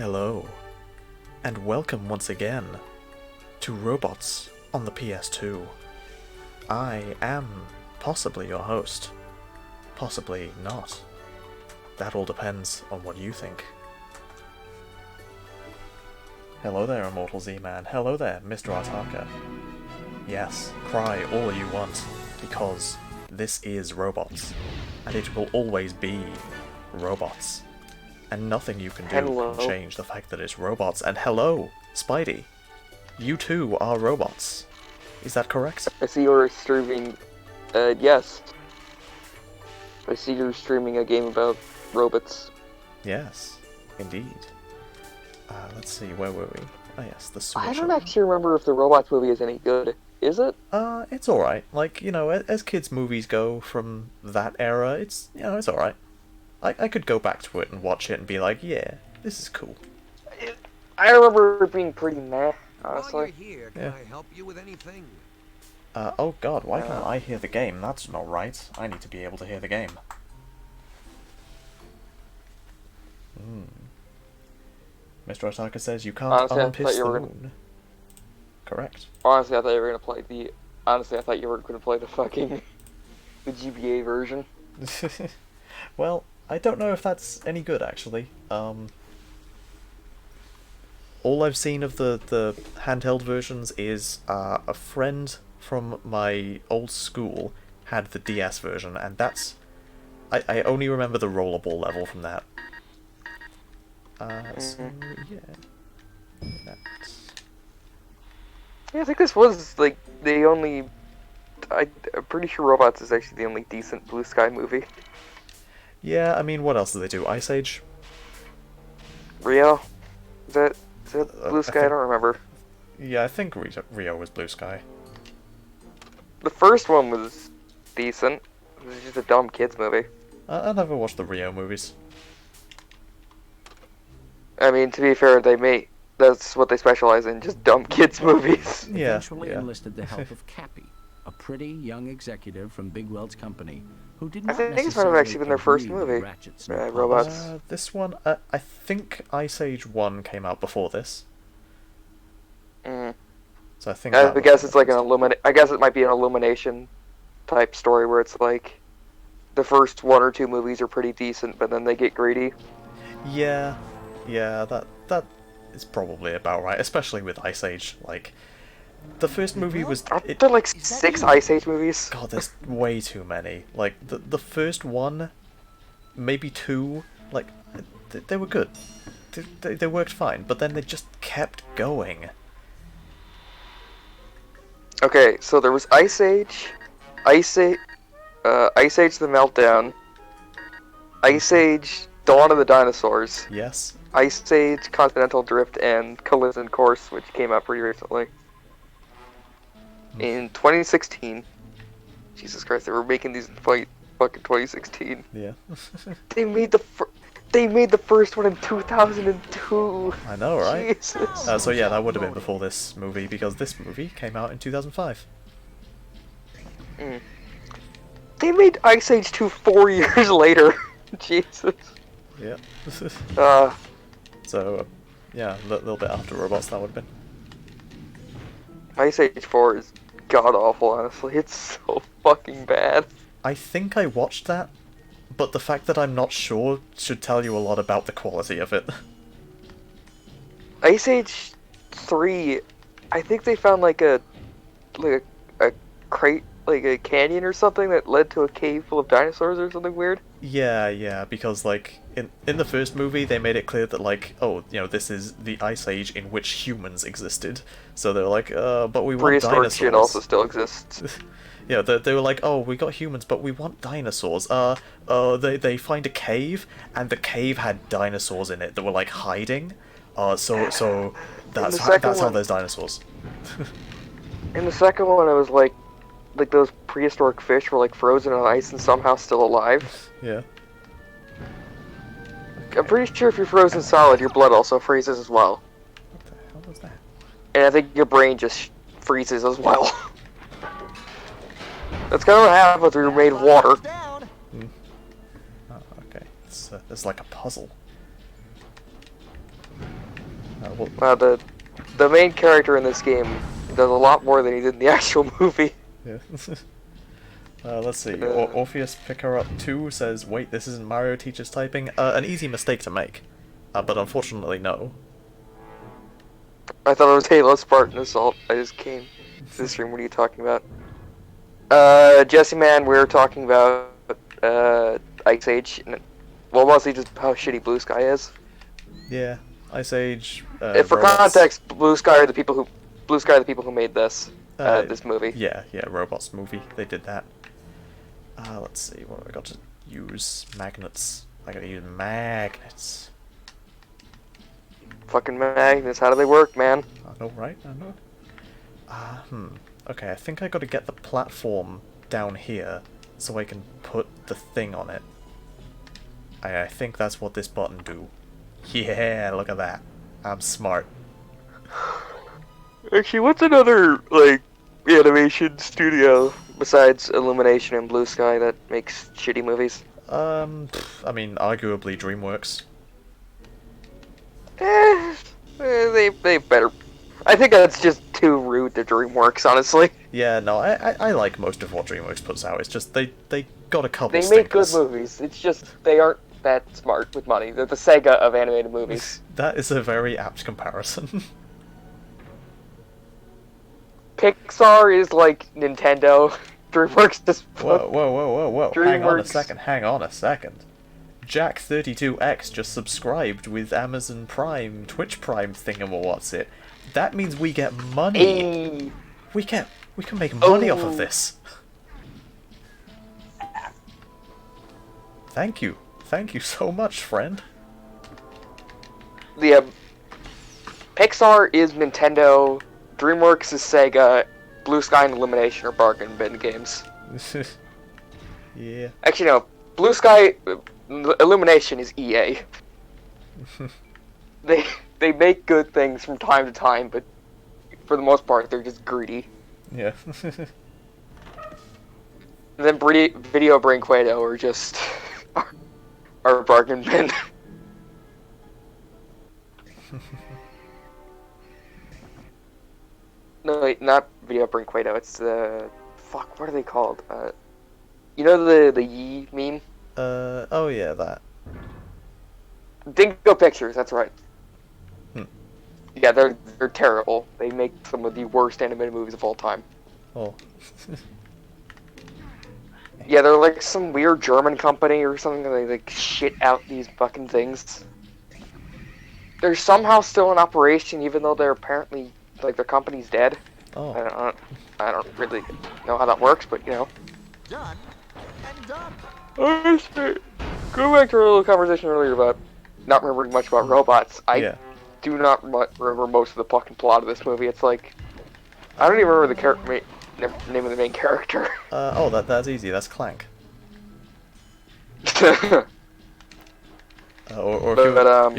Hello, and welcome once again to Robots on the PS2. I am possibly your host, possibly not. That all depends on what you think. Hello there, Immortal Z-Man. Hello there, Mr. Artaka. Yes, cry all you want, because this is Robots, and it will always be Robots. And nothing you can do can change the fact that it's robots. And hello, Spidey. You too are robots. Is that correct? I see you're streaming... yes. I see you're streaming a game about robots. Yes, indeed. Let's see, where were we? Oh yes, the Switch. I don't actually remember if the Robots movie is any good. Is it? It's alright. Like, you know, as kids' movies go from that era, it's alright. I could go back to it and watch it and be like, yeah, this is cool. I remember it being pretty meh, honestly. While you're here, can I help you with anything? Oh god, why can't I hear the game? That's not right. I need to be able to hear the game. Mr. Otaka says you can't unpiss the moon. Correct. Honestly, I thought you were gonna play the... Honestly, I thought you were gonna play the fucking... the GBA version. Well, I don't know if that's any good, actually. All I've seen of the handheld versions is a friend from my old school had the DS version, and that's... I only remember the rollerball level from that. So, yeah. Yeah, I think this was, like, the only... I'm pretty sure Robots is actually the only decent Blue Sky movie. Yeah, I mean, what else do they do? Ice Age? Rio? Is that Blue Sky? I don't remember. Yeah, I think Rio was Blue Sky. The first one was decent. It was just a dumb kids movie. I never watched the Rio movies. I mean, to be fair, that's what they specialize in, just dumb kids movies. Yeah, Eventually enlisted the help of Cappy, a pretty young executive from Bigwell's company, who did I not think it's might have actually been their first movie, Robots. This one, I think Ice Age 1 came out before this. So I think. I guess it's like I guess it might be an Illumination type story where it's like the first one or two movies are pretty decent, but then they get greedy. Yeah, that is probably about right, especially with Ice Age. Like, the first movie was... Aren't there like 6 Ice Age movies? God, there's way too many. Like, the first one, maybe 2, like, they were good. They worked fine, but then they just kept going. Okay, so there was Ice Age the Meltdown, Ice Age Dawn of the Dinosaurs, Yes. Ice Age Continental Drift, and Collision Course, which came out pretty recently. In 2016. Jesus Christ, they were making these in fucking 2016. Yeah. They made the first one in 2002. I know, right? Jesus. So yeah, that would have been before this movie, because this movie came out in 2005. They made Ice Age 2 4 years later. Jesus. Yeah. So, yeah, a little bit after Robots, that would have been. Ice Age 4 is god-awful, honestly. It's so fucking bad. I think I watched that, but the fact that I'm not sure should tell you a lot about the quality of it. Ice Age 3, I think they found like a crate, like a canyon or something that led to a cave full of dinosaurs or something weird. Yeah, because like in the first movie they made it clear that like, oh, you know, this is the Ice Age in which humans existed. So they're like, but we want Prehistoric dinosaurs. shit also still exists. Yeah, they were like, oh, we got humans, but we want dinosaurs. They find a cave, and the cave had dinosaurs in it that were like hiding. So that's how there's dinosaurs. In the second one, it was like those prehistoric fish were like frozen in ice and somehow still alive. Yeah. I'm pretty sure if you're frozen solid, your blood also freezes as well. What the hell was that? And I think your brain just freezes as well. That's kind of what happens when you're made of water. Oh, okay. It's like a puzzle. Wow, the main character in this game does a lot more than he did in the actual movie. Yeah. Let's see. Orpheus Picker Up 2 says, wait, this isn't Mario teaches typing? An easy mistake to make. But unfortunately, no. I thought it was Halo Spartan Assault. I just came to the stream. What are you talking about? Jesse Man, we were talking about Ice Age. Well, mostly just how shitty Blue Sky is. Yeah, Ice Age. For Robots. context, Blue Sky are the people who made this this movie. Yeah, Robots movie. They did that. Let's see. What have I got to use? Magnets. I gotta use magnets. Fucking magnets. How do they work, man? I know, right? I know. Okay, I think I gotta get the platform down here so I can put the thing on it. I think that's what this button do. Yeah, look at that. I'm smart. Actually, what's another, like, animation studio besides Illumination and Blue Sky that makes shitty movies? I mean, arguably DreamWorks. They better. I think that's just too rude to DreamWorks, honestly. Yeah, no, I like most of what DreamWorks puts out. It's just they got a couple. They make good movies. It's just they aren't that smart with money. They're the Sega of animated movies. That is a very apt comparison. Pixar is like Nintendo. DreamWorks is. Whoa. DreamWorks. Hang on a second. Jack32X just subscribed with Amazon Prime, Twitch Prime thingamawhat's-it. That means we get money. Hey. We can make money off of this. Thank you so much, friend. The Pixar is Nintendo, DreamWorks is Sega, Blue Sky and Illumination are bargain bin games. Yeah. Actually, no. Blue Sky, Illumination is EA. They make good things from time to time, but for the most part, they're just greedy. Yeah. And then Video Brain Quado are just are bargain bin. No, wait, not Video Brain Quado. It's the fuck. What are they called? You know the Yee meme? Oh yeah, that. Dingo Pictures. That's right. Hmm. Yeah, they're terrible. They make some of the worst animated movies of all time. Oh. Yeah, they're like some weird German company or something. They like shit out these fucking things. They're somehow still in operation, even though they're apparently like their company's dead. Oh. I don't really know how that works, but you know. Done and done. Go back to our little conversation earlier about not remembering much about robots. Yeah. do not remember most of the fucking plot of this movie. It's like I don't even remember the name of the main character. That's easy. That's Clank. If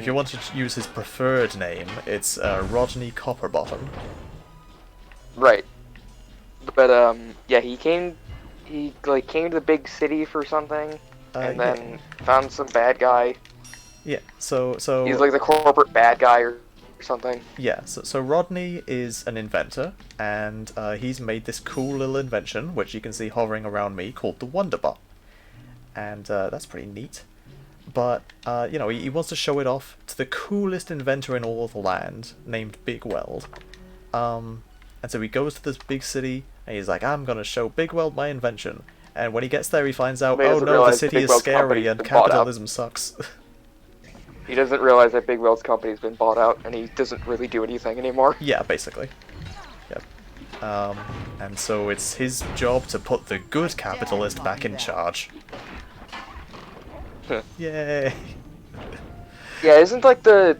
you want to use his preferred name, it's Rodney Copperbottom. Right. But yeah, he came to the big city for something, and then found some bad guy. Yeah. So he's like the corporate bad guy or something. Yeah. So Rodney is an inventor, and he's made this cool little invention, which you can see hovering around me, called the Wonderbot, and that's pretty neat. But he wants to show it off to the coolest inventor in all of the land, named Big Weld. And so he goes to this big city, and he's like, I'm gonna show Big Weld my invention. And when he gets there, he finds out, oh no, the city is scary and capitalism sucks. He doesn't realize that Big Weld's company's been bought out, and he doesn't really do anything anymore. Yeah, basically. Yep. And so it's his job to put the good capitalist back in charge. Yay! Yeah, isn't like the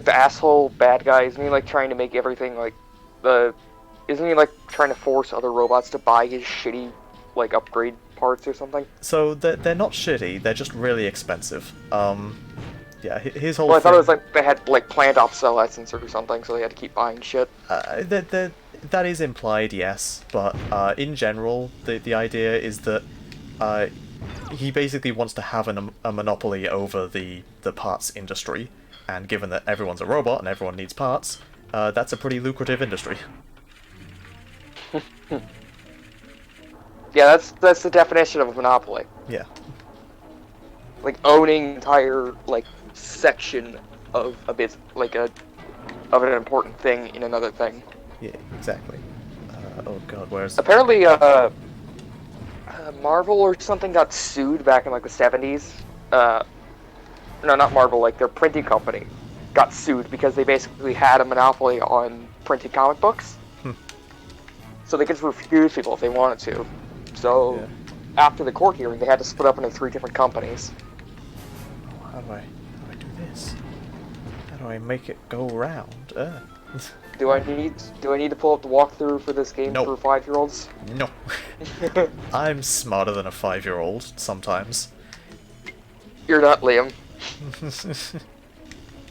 asshole bad guy? Isn't he like trying to make everything like Isn't he like trying to force other robots to buy his shitty like upgrade parts or something? So they're not shitty. They're just really expensive. Yeah, his whole. Well, I thought it was like they had like planned obsolescence or something, so they had to keep buying shit. That is implied, yes, but in general, the idea is that he basically wants to have a monopoly over the parts industry, And given that everyone's a robot and everyone needs parts, that's a pretty lucrative industry. Yeah, that's the definition of a monopoly. Yeah. Like owning an entire like section of a bit, like of an important thing in another thing. Yeah, exactly. Oh god, where's... Apparently, Marvel or something got sued back in like the 70s. No, not Marvel, like their printing company got sued because they basically had a monopoly on printing comic books. So they could just refuse people if they wanted to. So after the court hearing, they had to split up into 3 different companies. Oh, how do I do this? How do I make it go round? Do I need to pull up the walkthrough for this game Nope. for 5-year-olds? No. I'm smarter than a 5-year-old sometimes. You're not, Liam.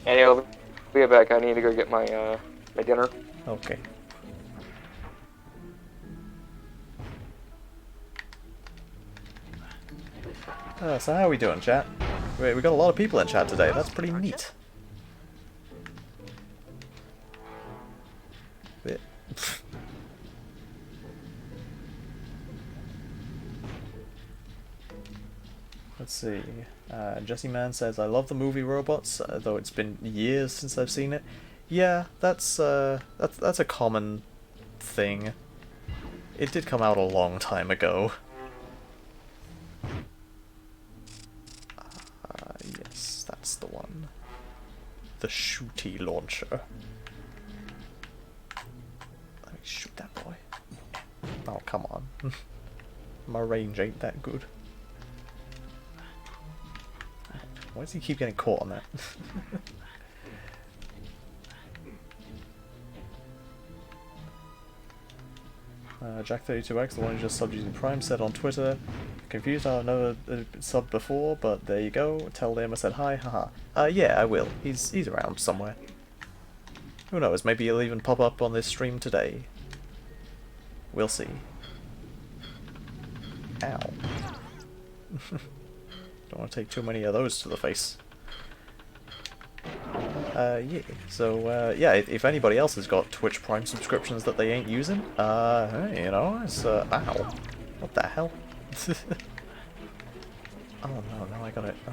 Anyway, be right back. I need to go get my my dinner. Okay. So how are we doing, chat? We got a lot of people in chat today. That's pretty neat. Let's see. Jesse Man says, "I love the movie Robots, though it's been years since I've seen it." Yeah, that's a common thing. It did come out a long time ago. Yes, that's the one. The shooty launcher. Let me shoot that boy. Oh, come on. My range ain't that good. Why does he keep getting caught on that? Jack32X, the one who just subbed using Prime, said on Twitter, "Confused, I've never subbed before, but there you go. Tell him I said hi, haha." Yeah, I will. He's around somewhere. Who knows, maybe he'll even pop up on this stream today. We'll see. Ow. Don't want to take too many of those to the face. Yeah, so, yeah, if anybody else has got Twitch Prime subscriptions that they ain't using, hey, you know, it's, ow. What the hell? Oh no, now I got it. Oh.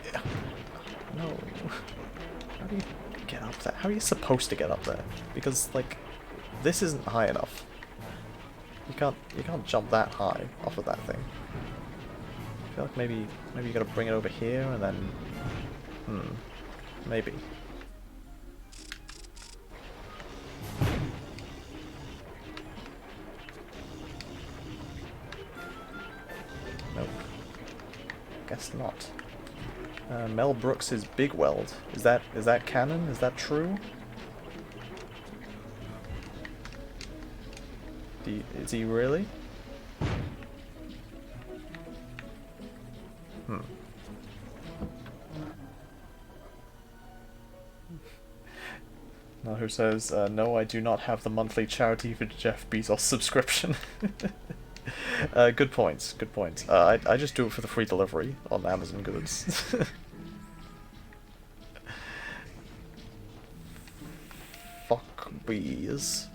Yeah. No. How do you get up there? How are you supposed to get up there? Because, like, this isn't high enough. You can't jump that high off of that thing. I feel like maybe you gotta bring it over here and then... maybe. Nope. Guess not. Mel Brooks is Big Weld. Is that canon? Is that true? Is he really? Now who says, no, I do not have the monthly charity for Jeff Bezos subscription. Good points, good points. I just do it for the free delivery on Amazon goods. Fuck bees.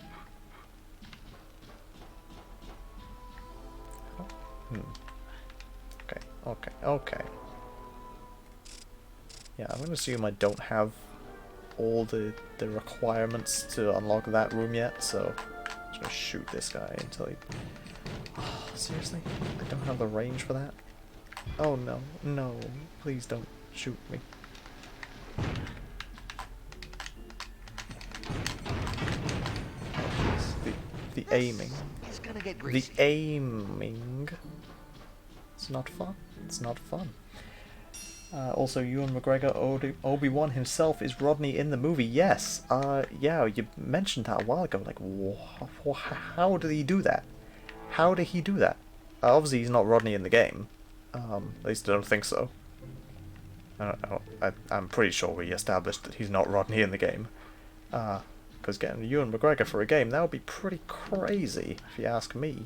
Okay. Yeah, I'm gonna assume I don't have all the requirements to unlock that room yet, so I'm just gonna shoot this guy until he... Oh, seriously? I don't have the range for that? Oh no, no, please don't shoot me. The aiming. The aiming. It's not fun. It's not fun. Also, Ewan McGregor, Obi-Wan himself, is Rodney in the movie? Yes. Yeah, you mentioned that a while ago. Like, how did he do that? How did he do that? Obviously, he's not Rodney in the game. At least I don't think so. I'm pretty sure we established that he's not Rodney in the game. Because getting Ewan McGregor for a game, that would be pretty crazy, if you ask me.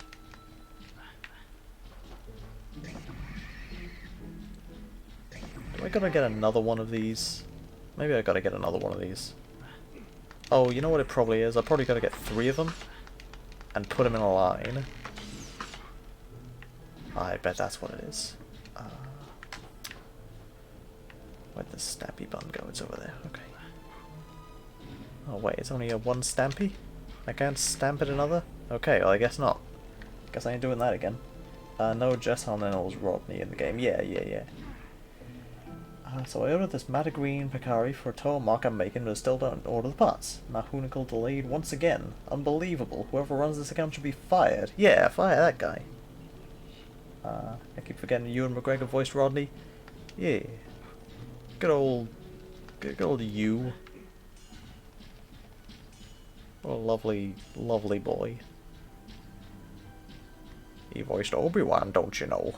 I gotta get another one of these? Maybe I gotta get another one of these. Oh, you know what it probably is? I probably gotta get 3 of them and put them in a line. I bet that's what it is. Where'd the stampy button go? It's over there. Okay. Oh wait, it's only a 1 stampy? I can't stamp it another? Okay, well I guess not. Guess I ain't doing that again. No Jess Harnell's Rodney in the game. Yeah. So I ordered this Matta Green Picari for a tow mock I'm making, but I still don't order the parts. Mahunical delayed once again. Unbelievable. Whoever runs this account should be fired. Yeah, fire that guy. I keep forgetting Ewan McGregor voiced Rodney. Yeah. Good old you. What a lovely, lovely boy. He voiced Obi-Wan, don't you know?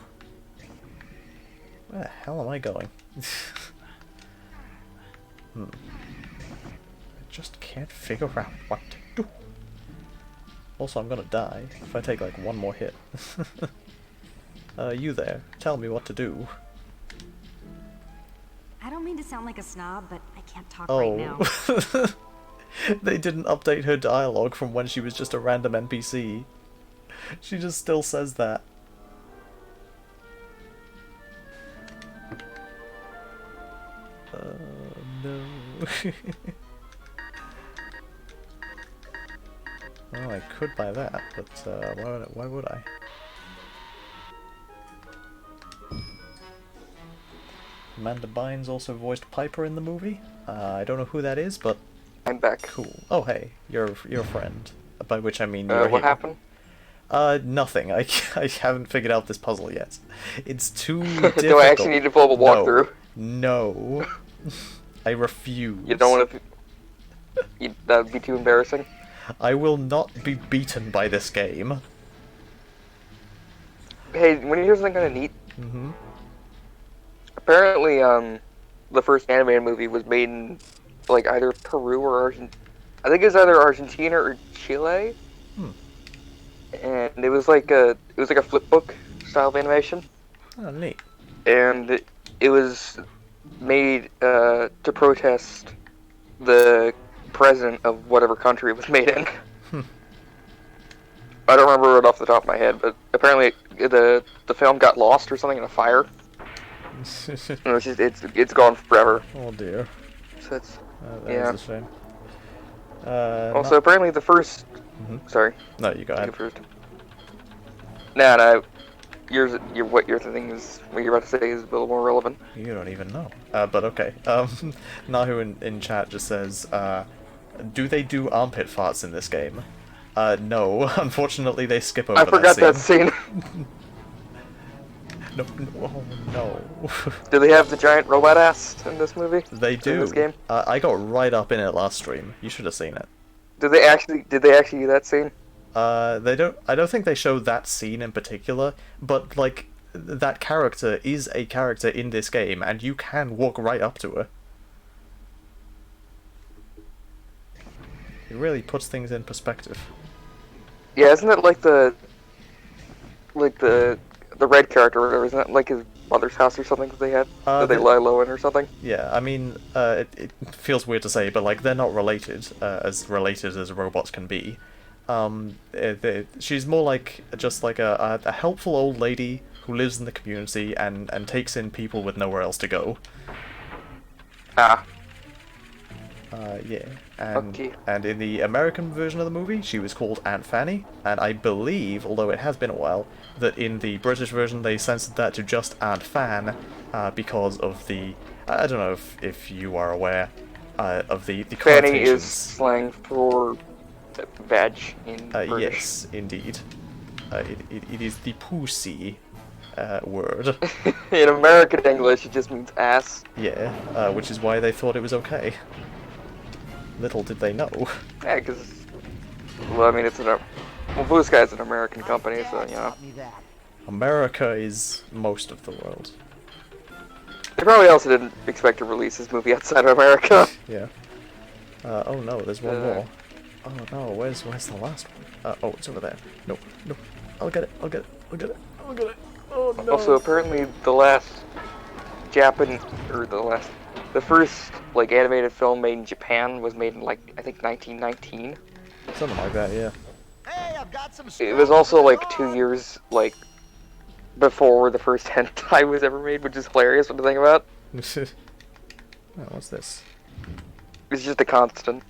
Where the hell am I going? I just can't figure out what to do. Also, I'm gonna die if I take like 1 more hit. You there, tell me what to do. I don't mean to sound like a snob, but I can't talk right now. They didn't update her dialogue from when she was just a random NPC. She just still says that. No. Well, I could buy that, but why would I? Amanda Bynes also voiced Piper in the movie. I don't know who that is, but I'm back. cool. Oh hey, you're a friend. By which I mean you're what happened? Nothing. I haven't figured out this puzzle yet. It's too difficult. Do I actually need to pull the walkthrough? No. I refuse. You don't want to... That would be too embarrassing. I will not be beaten by this game. Hey, when you hear something kind of neat? Mm-hmm. Apparently, the first animated movie was made in, like, either Peru or Argentina. I think it was either Argentina or Chile. And it was like a flip book style of animation. Oh, neat. And it was made to protest the president of whatever country it was made in. I don't remember it off the top of my head, but apparently the film got lost or something in a fire. And it's gone forever. Oh dear. So it's that is a shame. also, apparently the first. Sorry. No, you go ahead. No. What you're thinking is what you're about to say is a little more relevant. You don't even know. But okay. Nahu in chat just says, do they do armpit farts in this game? No. Unfortunately, they skip over I forgot that scene. No, oh no. Do they have the giant robot ass in this movie? They do. In this game? I got right up in it last stream. You should have seen it. Did they actually do that scene? They don't. I don't think they show that scene in particular, but like that character is a character in this game, and you can walk right up to her. It really puts things in perspective. Yeah, isn't it like the red character or whatever? Isn't that like his mother's house or something that they had? That they lie low in or something? Yeah, I mean, it feels weird to say, but like they're not related as robots can be. She's more like just like a helpful old lady who lives in the community and takes in people with nowhere else to go. Yeah, and in the American version of the movie, she was called Aunt Fanny, and I believe, although it has been a while, that in the British version they censored that to just Aunt Fan, because of the, I don't know if you are aware, of the connotations. Fanny is slang for veg in British. Yes, indeed. It is the pussy word. In American English, it just means ass. Yeah, which is why they thought it was okay. Little did they know. Yeah, because, well, I mean, Blue Sky's an American company, so, you know. America is most of the world. They probably also didn't expect to release this movie outside of America. Yeah. Oh no, there's one more. Oh no, where's the last one? Oh, it's over there. No. I'll get it. Oh no. Also, apparently, the last the first like animated film made in Japan was made in like I think 1919. Something like that, yeah. Hey, I've got some It was straw also to put like on. 2 years like before the first hentai was ever made, which is hilarious to think about. Oh, what's this? It's just a constant.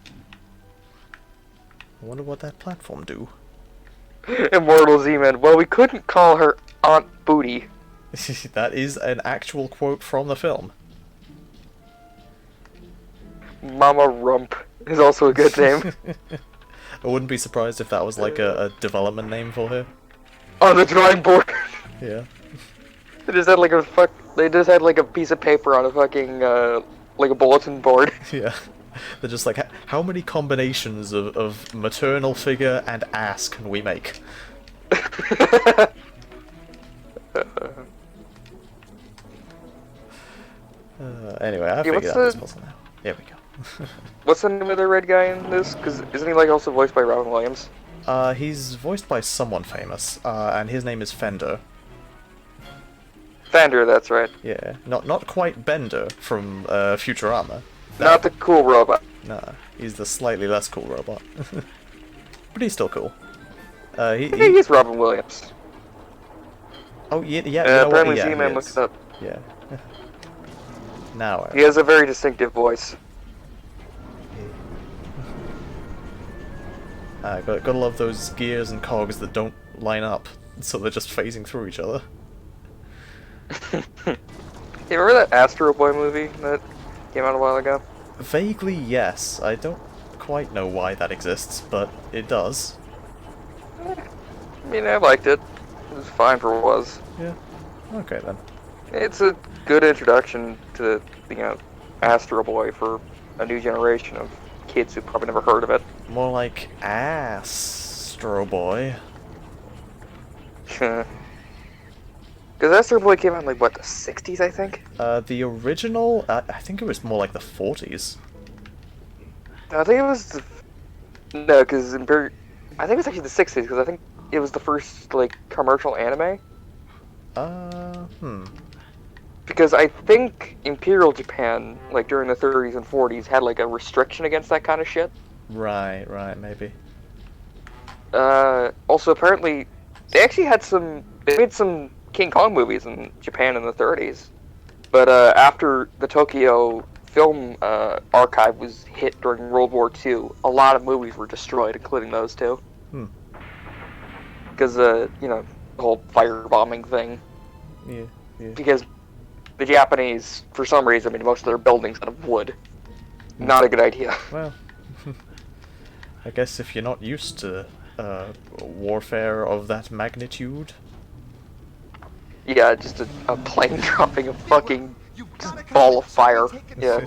I wonder what that platform do. Immortal Z-Man. Well, we couldn't call her Aunt Booty. That is an actual quote from the film. Mama Rump is also a good name. I wouldn't be surprised if that was like a development name for her. On the drawing board. Yeah. They just had like a piece of paper on a fucking like a bulletin board. Yeah. They're just like, how many combinations of maternal figure and ass can we make? Anyway, I figured out this puzzle now. Here we go. What's the name of the red guy in this? Because isn't he like also voiced by Robin Williams? He's voiced by someone famous, and his name is Fender. Fender, that's right. Yeah, not quite Bender from Futurama. Not the cool robot. Nah, he's the slightly less cool robot. But he's still cool. I think he's Robin Williams. Oh, yeah, you know what? Apparently Yeah, Z-Man he looked is. it up. Yeah. Now, He has a very distinctive voice. gotta love those gears and cogs that don't line up, so they're just phasing through each other. You remember that Astro Boy movie that came out a while ago? Vaguely, yes. I don't quite know why that exists, but it does. I mean, I liked it. It was fine for what it was. Yeah. Okay then. It's a good introduction to, Astro Boy for a new generation of kids who probably never heard of it. More like Astro Boy. Because Astro Boy came out in, like, what, the 60s, I think? The original, I think it was more like the 40s. I think it was no, because I think it was actually the 60s, because I think it was the first, like, commercial anime. Because I think Imperial Japan, like, during the 30s and 40s, had, like, a restriction against that kind of shit. Right, maybe. Also, apparently, they made some King Kong movies in Japan in the 30s. But, after the Tokyo film archive was hit during World War II, a lot of movies were destroyed, including those two. Because, the whole firebombing thing. Yeah. Because the Japanese, for some reason, made most of their buildings out of wood. Not a good idea. Well, I guess if you're not used to warfare of that magnitude. Yeah, just a plane dropping a fucking ball of fire. Yeah.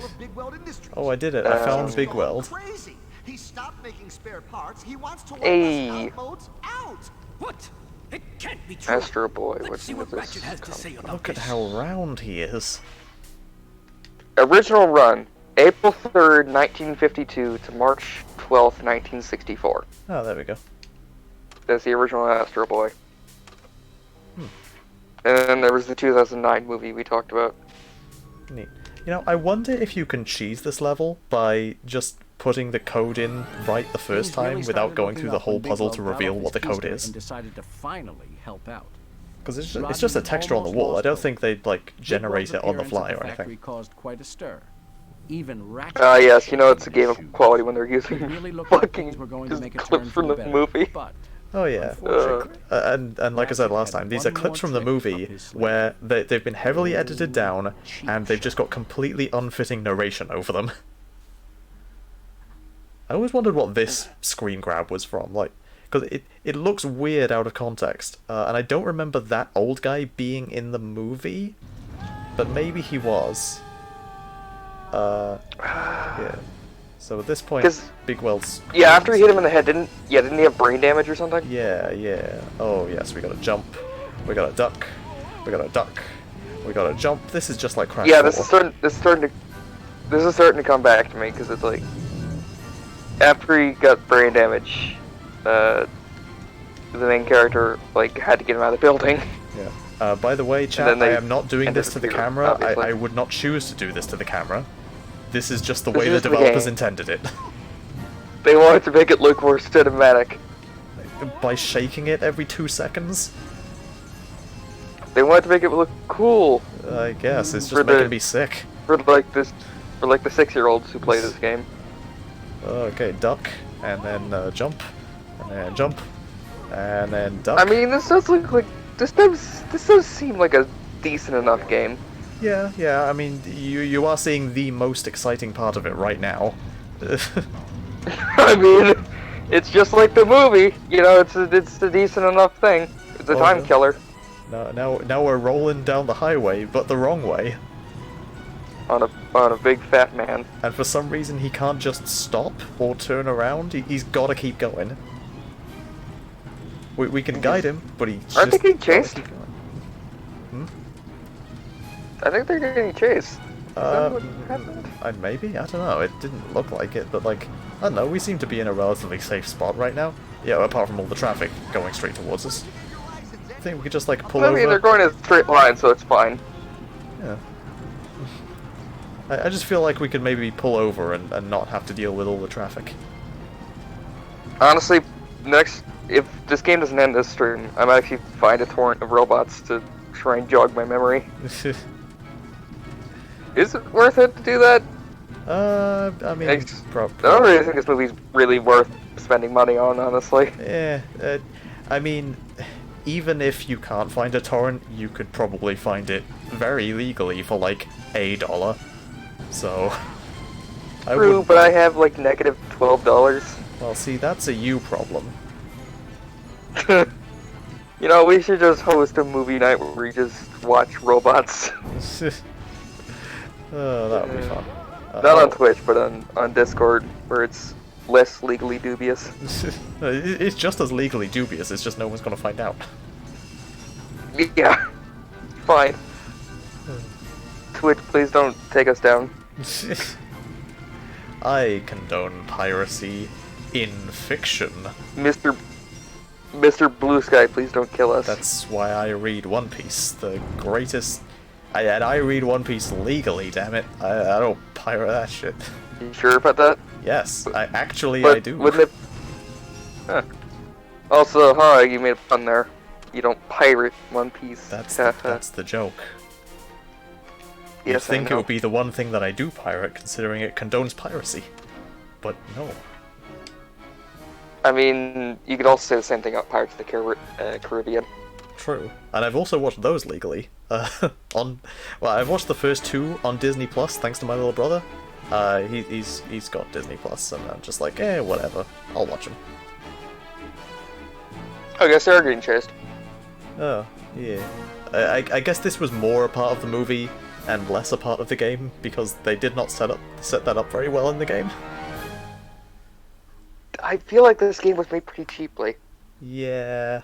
Oh, I did it. I found Big Weld. Crazy. He stopped making spare parts. He wants to work Hey. us outboats out. What? It can't be true. Astro Boy, Let's what's see what Ratchet has to say about Look at this. how round he is. Original run, April 3rd, 1952 to March 12th, 1964. Oh, there we go. That's the original Astro Boy. And then there was the 2009 movie we talked about. Neat. You know, I wonder if you can cheese this level by just putting the code in right the first Things really time without started going looking through the up whole when Big puzzle Weld to got reveal off what the his code keister is. and decided to finally help out. Because it's Rodney just a texture on the wall. I don't almost think they'd, like, Big generate Weld's it on the appearance fly at or the factory anything. caused quite a stir. Even Ratchet. Yes, it's a game of shoes. quality when they're using It really looked like fucking things were going to just make a clips turn from for the better, movie. But Oh yeah, unfortunately, and like I said last Ratchet had time, these are one clips more from the trick up movie his sleeve. where they've been heavily edited down, cheap and they've just got completely unfitting narration over them. I always wondered what this screen grab was from, like, because it looks weird out of context, and I don't remember that old guy being in the movie, but maybe he was. Yeah. So at this point, 'Cause- Big Weld's... Yeah, after he hit him in the head, didn't he have brain damage or something? Yeah. Oh, yes, we gotta jump. We gotta duck. We gotta duck. We gotta jump. This is just like Crash Yeah, 4. this is starting to come back to me, because it's like, after he got brain damage, the main character, like, had to get him out of the building. Yeah. By the way, chat, then they I am not doing this to the disappear, camera. obviously. I would not choose to do this to the camera. This is just the This way the is the developers game. intended it. They wanted to make it look more cinematic. By shaking it every 2 seconds? They wanted to make it look cool I guess, it's For just the- making me sick. for like the 6-year-olds who play this game. Okay, duck, and then jump, and then jump, and then duck. I mean, this does look like this does seem like a decent enough game. Yeah, I mean, you are seeing the most exciting part of it right now. I mean, it's just like the movie. You know, it's a decent enough thing. It's a Oh, time yeah. killer Now we're rolling down the highway, but the wrong way. on a big fat man. And for some reason he can't just stop or turn around, he's gotta keep going. We can guide him, but he Aren't they just getting gotta chased? keep going. I think they're getting chased. Is that what happened? Maybe? I don't know, it didn't look like it, but like, I don't know, we seem to be in a relatively safe spot right now. Yeah, apart from all the traffic going straight towards us. I think we could just like pull I over. mean, they're going in a straight line, so it's fine. Yeah. I just feel like we could maybe pull over and not have to deal with all the traffic. Honestly, if this game doesn't end this stream, I might actually find a torrent of robots to try and jog my memory. Is it worth it to do that? I mean, I don't really think this movie's really worth spending money on, honestly. yeah, I mean, even if you can't find a torrent, you could probably find it very legally for like $1. So, I True, would. but I have like negative $12. Well, see, that's a you problem. You know, we should just host a movie night where we just watch robots. Oh, that would be fun. Not on Twitch, but on Discord, where it's less legally dubious. It's just as legally dubious. It's just no one's gonna find out. Yeah, fine. Twitch, please don't take us down. I condone piracy in fiction. Mr. Blue Sky, please don't kill us. That's why I read One Piece, the greatest. And I read One Piece legally. Damn it! I don't pirate that shit. You sure about that? Yes, I But do. wouldn't it? Huh. Also, you made a pun there. You don't pirate One Piece. That's the joke. You'd Yes, I think it know. would be the one thing that I do pirate, considering it condones piracy, but no. I mean, you could also say the same thing about Pirates of the Caribbean. True. And I've also watched those legally. I've watched the first 2 on Disney Plus, thanks to my little brother. He's got Disney Plus, and I'm just like, whatever. I'll watch them. I guess they are getting chased. Oh, yeah. I guess this was more a part of the movie and less a part of the game, because they did not set that up very well in the game. I feel like this game was made pretty cheaply. Yeah.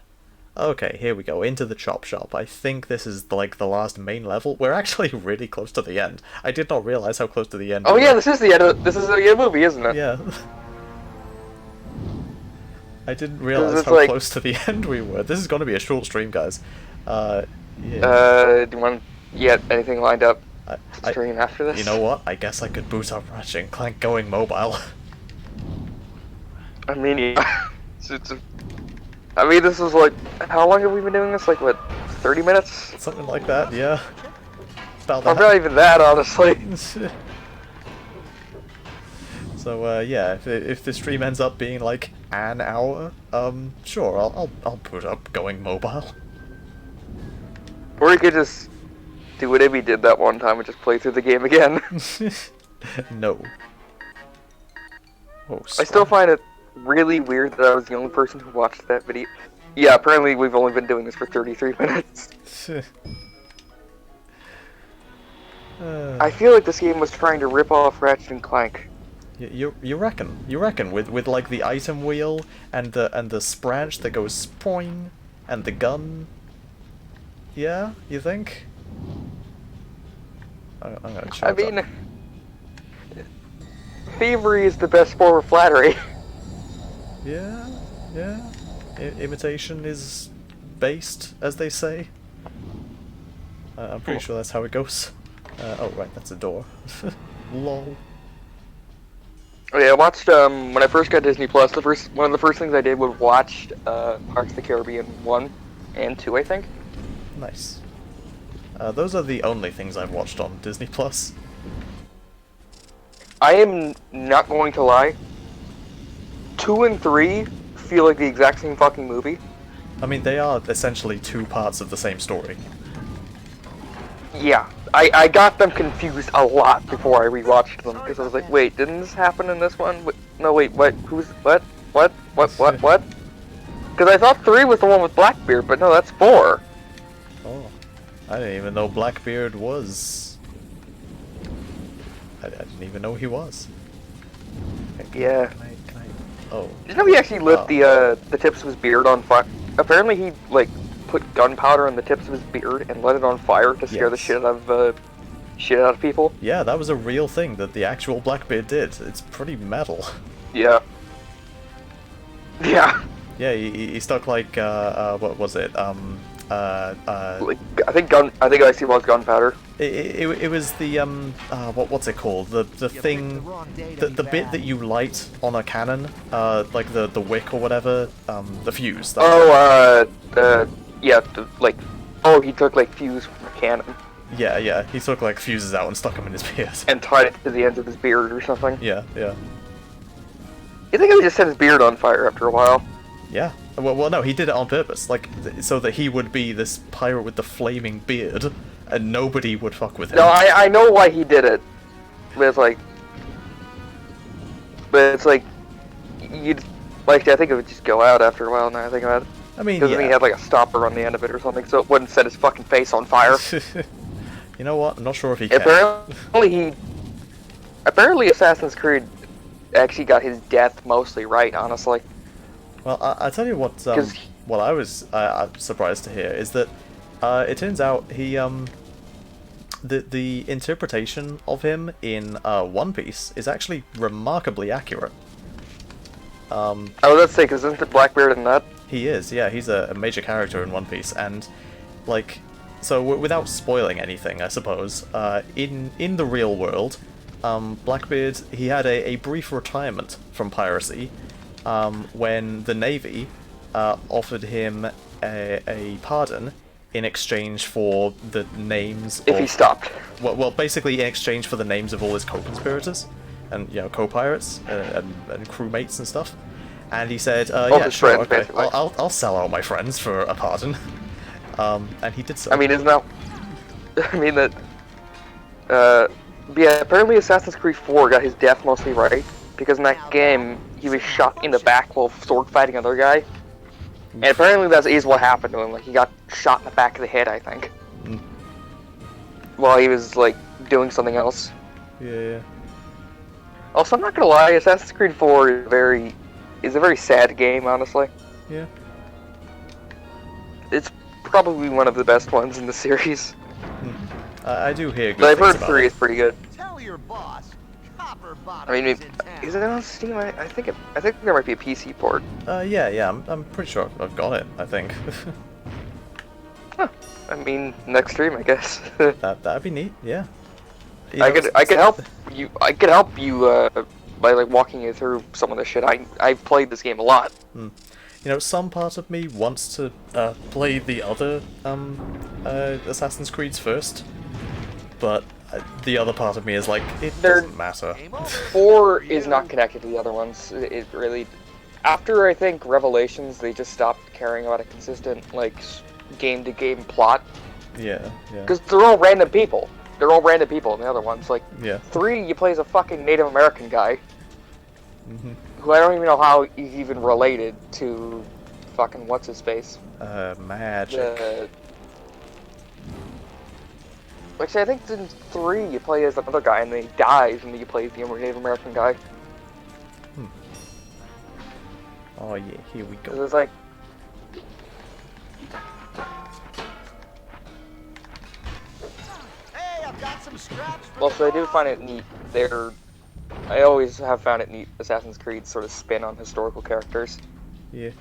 Okay, here we go, into the chop shop. I think this is like the last main level. We're actually really close to the end. I did not realize how close to the end Oh we yeah, were. this is the end of the movie, isn't it? Yeah. I didn't realize it's how like- close to the end we were. This is going to be a short stream, guys. Yeah. Do you want anything lined up to I- stream after this? You know what? I guess I could boot up Ratchet and Clank going mobile. I mean, yeah. I mean, this is like, how long have we been doing this? Like, what, 30 minutes? Something like that, yeah. About Or that. not even that, honestly. So yeah, if the stream ends up being like an hour, sure, I'll put up going mobile. Or you could just do what Ibby did that one time and just play through the game again. No. Oh, I still find it really weird that I was the only person who watched that video. Yeah, apparently we've only been doing this for 33 minutes. I feel like this game was trying to rip off Ratchet and Clank. You reckon with like the item wheel and the spranch that goes spoing and the gun. Yeah, you think? I'm gonna check. I mean, thievery is the best form of flattery. Yeah. Imitation is based, as they say. I'm pretty sure that's how it goes. Oh, right, that's a door. Lol. Oh, yeah, I watched, when I first got Disney Plus, one of the first things I did was watch, Pirates of the Caribbean 1 and 2, I think. Nice. Those are the only things I've watched on Disney Plus. I am not going to lie. 2 and 3 feel like the exact same fucking movie. I mean, they are essentially two parts of the same story. Yeah, I got them confused a lot before I rewatched them, because I was like, wait, didn't this happen in this one? No, wait, what? What? What? Because I thought 3 was the one with Blackbeard, but no, that's 4. Oh. I didn't even know Blackbeard was... I didn't even know he was. Okay, Yeah. Can I... Oh. Did you know he actually lit the tips of his beard on fire? Apparently he, like, put gunpowder on the tips of his beard and lit it on fire to scare the shit out of people. Yeah, that was a real thing that the actual Blackbeard did. It's pretty metal. Yeah. Yeah. Yeah, he stuck like what was it? Like I think I see was gunpowder. It was the what's it called? The thing, the bit that you light on a cannon, like the wick or whatever, the fuse. He took like fuse from a cannon. Yeah, he took like fuses out and stuck them in his beard. And tied it to the ends of his beard or something. Yeah. You think he would just set his beard on fire after a while? Yeah. Well, no, he did it on purpose, like so that he would be this pirate with the flaming beard, and nobody would fuck with him. No, I know why he did it, but it's like you'd like I think it would just go out after a while. Now I think about it. I mean, because then he had like a stopper on the end of it or something, so it wouldn't set his fucking face on fire. You know what? I'm not sure if he can. Apparently Assassin's Creed actually got his death mostly right, honestly. Well, I tell you what. What I was surprised to hear is that it turns out he the interpretation of him in One Piece is actually remarkably accurate. I was about to say, because isn't it Blackbeard in that? He is, yeah. He's a major character in One Piece, and like, so without spoiling anything, I suppose, in the real world, Blackbeard, he had a brief retirement from piracy when the Navy offered him a pardon in exchange for the names if he stopped. Well, basically in exchange for the names of all his co-conspirators and, you know, co-pirates and crewmates and stuff. And he said, yeah, sure, friends, okay, basically. I'll sell out my friends for a pardon. And he did so. I mean, isn't that... I mean, that... yeah, apparently Assassin's Creed 4 got his death mostly right, because in that game, he was shot in the back while sword fighting another guy. And apparently that is what happened to him, like, he got shot in the back of the head, I think. Mm. While he was, like, doing something else. Yeah. Also, I'm not gonna lie, Assassin's Creed 4 is a very sad game, honestly. Yeah. It's probably one of the best ones in the series. I do hear good But I've things heard about 3 it. is pretty good. Tell your boss, Copper Bottom I mean, is in town. is it on Steam? I think there might be a PC port. Yeah, I'm pretty sure I've got it, I think. Huh. I mean, next stream, I guess. That'd be neat, yeah. You I know, could help you. I could help you by like walking you through some of the shit. I've played this game a lot. You know, some part of me wants to play the other Assassin's Creeds first, but the other part of me is like, it doesn't matter. 4 is not connected to the other ones. It really. After I think Revelations, they just stopped caring about a consistent like game-to-game plot. Yeah. Because they're all random people. They're all random people in the other ones. Like, Yeah. 3, you play as a fucking Native American guy. Who I don't even know how he's even related to fucking what's-his-face. Magic. Which I think in 3, you play as another guy and then he dies and then you play as the Native American guy. Oh yeah, here we Because go. it's like... Hey, I've got some scraps for Also, I do find it neat. I always have found it neat, Assassin's Creed sort of spin on historical characters. Yeah.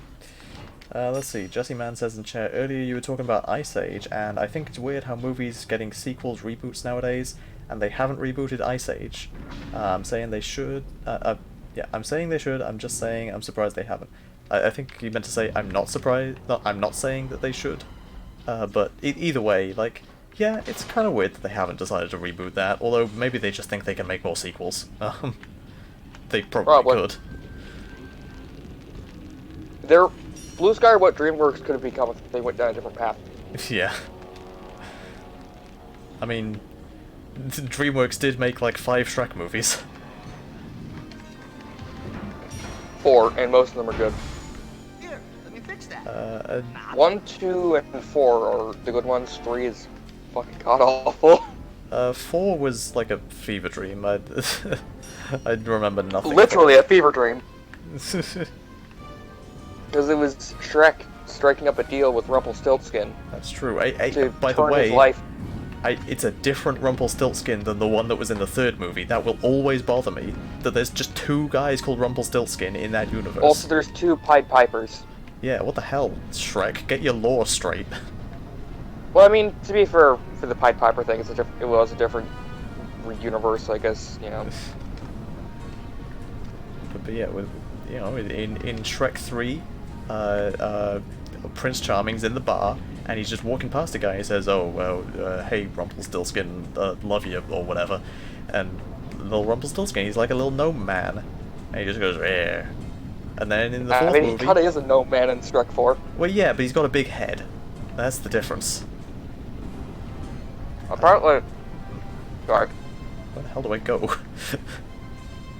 Let's see, Jesse Man says in chat, earlier you were talking about Ice Age, and I think it's weird how movies getting sequels, reboots nowadays, and they haven't rebooted Ice Age. I'm saying they should, yeah, I'm saying they should, I'm just saying I'm surprised they haven't. I think he meant to say I'm not surprised, no, I'm not saying that they should, but either way, like, yeah, it's kind of weird that they haven't decided to reboot that, although maybe they just think they can make more sequels. They probably could. Blue Sky, what DreamWorks could have become if they went down a different path. Yeah. I mean, DreamWorks did make like 5 Shrek movies. 4, and most of them are good. Here, let me fix that. 1, 2, and 4 are the good ones. 3 is fucking god-awful. 4 was like a fever dream. I remember nothing. Literally a fever dream. Because it was Shrek striking up a deal with Rumpelstiltskin. That's true. By the way, his life. It's a different Rumpelstiltskin than the one that was in the 3rd movie. That will always bother me, that there's just 2 guys called Rumpelstiltskin in that universe. Also, there's 2 Pied Pipers. Yeah, what the hell, Shrek? Get your lore straight. Well, I mean, to be fair, for the Pied Piper thing, it was a different universe, I guess, you know. But yeah, with, you know, in Shrek 3, Prince Charming's in the bar, and he's just walking past a guy and he says, oh, well, hey, Rumpelstiltskin, love you, or whatever. And little Rumpelstiltskin, he's like a little gnome man. And he just goes, eh. And then in the 4th movie... he kinda is a gnome man in Shrek 4. Well, yeah, but he's got a big head. That's the difference. Apparently... Sorry. Where the hell do I go?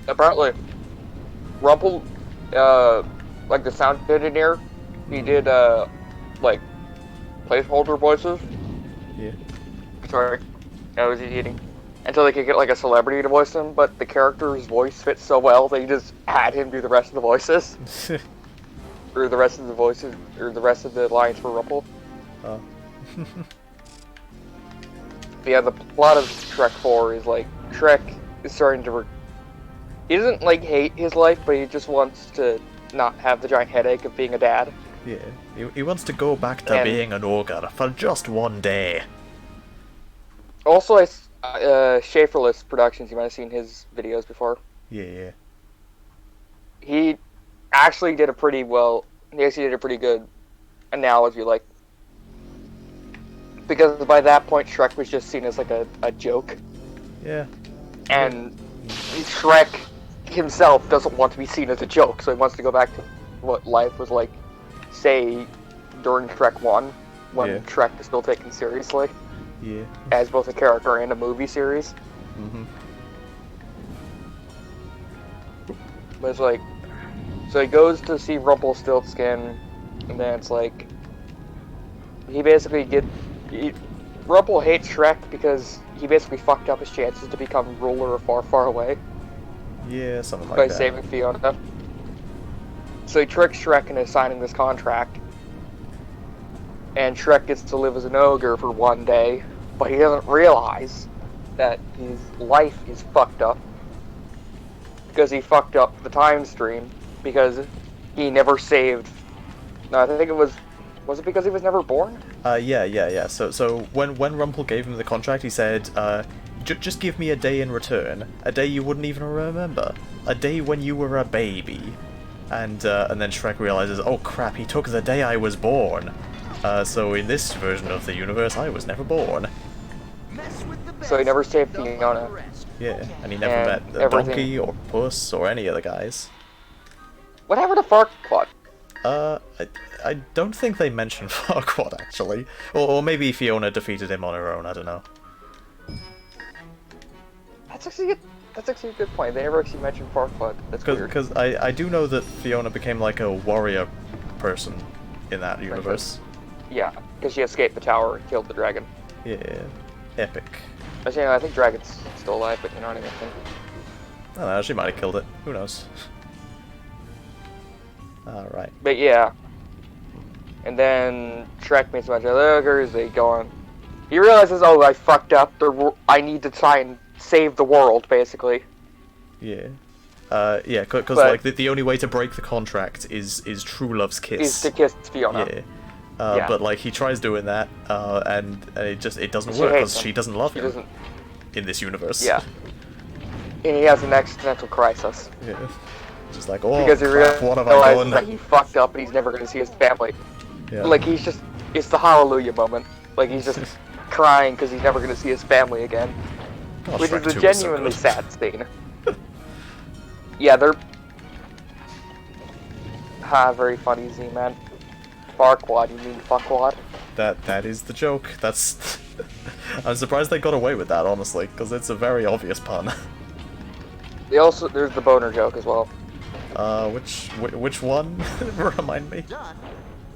Apparently, like the sound engineer, he did, like, placeholder voices. Yeah. Sorry, I was eating. Until they could get, like, a celebrity to voice him, but the character's voice fits so well, they just had him do the rest of the voices. Or the rest of the voices, or the rest of the lines for Rumple. Oh. But yeah, the plot of Shrek 4 is, like, Shrek is starting to... He doesn't, like, hate his life, but he just wants to not have the giant headache of being a dad. Yeah, he wants to go back to being an ogre for just one day. Also, Schaeferless Productions, you might have seen his videos before. Yeah. He actually did a pretty good analogy, like, because by that point Shrek was just seen as like a joke. Yeah. And Shrek himself doesn't want to be seen as a joke, so he wants to go back to what life was like, say, during Shrek 1, when Shrek is still taken seriously. Yeah. As both a character and a movie series. Mm-hmm. But it's like, so he goes to see Rumpelstiltskin, and then it's like, he basically Rumple hates Shrek because he basically fucked up his chances to become ruler of Far, Far Away. Yeah, something like that. that. By saving Fiona. So he tricks Shrek into signing this contract. And Shrek gets to live as an ogre for one day, but he doesn't realize that his life is fucked up. Because he fucked up the time stream, because he never saved... No, I think it was it because he was never born? Yeah. So when Rumple gave him the contract, he said, just give me a day in return. A day you wouldn't even remember. A day when you were a baby. And then Shrek realizes, oh crap, he took the day I was born. So in this version of the universe, I was never born. So he never saved Fiona. Yeah, and he never met a donkey or Puss or any of the guys. What happened to Farquaad? I don't think they mentioned Farquaad, actually. Or maybe Fiona defeated him on her own, I don't know. That's actually a good point. They never actually mentioned Farquaad. That's weird. Because I do know that Fiona became like a warrior person in that universe. Yeah, because she escaped the tower and killed the dragon. Yeah, epic. Actually, I think Dragon's still alive, but you know what I mean? I don't know, she might have killed it. Who knows? Alright. But yeah. And then Shrek meets a bunch of ogres, they go on. He realizes, oh, I fucked up, I need to try and save the world, basically. Yeah. Yeah, because But- like the only way to break the contract is true love's kiss. Is to kiss Fiona. Yeah. Yeah. But like he tries doing that, and it doesn't She work hates because him. she doesn't love She him doesn't. in this universe. Yeah. And he has an existential crisis Yeah. Just like, oh because he crap, what have I realizes that done? he fucked up and he's never going to see his family. Yeah. Like it's the hallelujah moment. Like he's just crying because he's never going to see his family again, God, which Shrek is 2 a was so genuinely good. sad scene. Yeah, they're very funny, Z-Man. Farquad, you mean fuckwad? That is the joke. That's. I'm surprised they got away with that, honestly, because it's a very obvious pun. There's the boner joke as well, Which one? Remind me. Done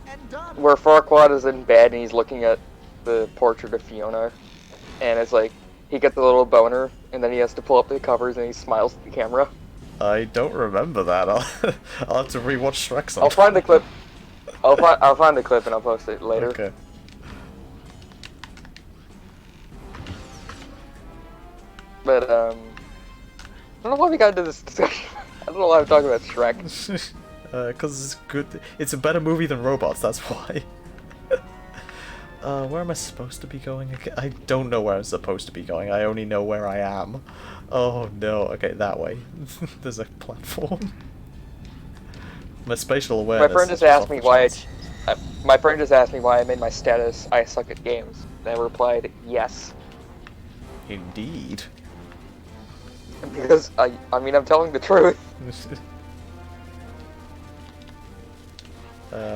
and done. where Farquad is in bed and he's looking at the portrait of Fiona, and it's like he gets a little boner, and then he has to pull up the covers and he smiles at the camera. I don't remember that. I'll have to rewatch Shrek sometime. I'll find the clip. I'll find the clip and I'll post it later. Okay. But I don't know why we got into this discussion. I don't know why I'm talking about Shrek. Because it's good. It's a better movie than Robots, that's why. Where am I supposed to be going again? I don't know where I'm supposed to be going. I only know where I am. Oh no. Okay, that way. There's a platform. My spatial awareness. My friend just asked me why. My friend just asked me why I made my status "I suck at games." And I replied, "Yes," Indeed. because I mean I'm telling the truth.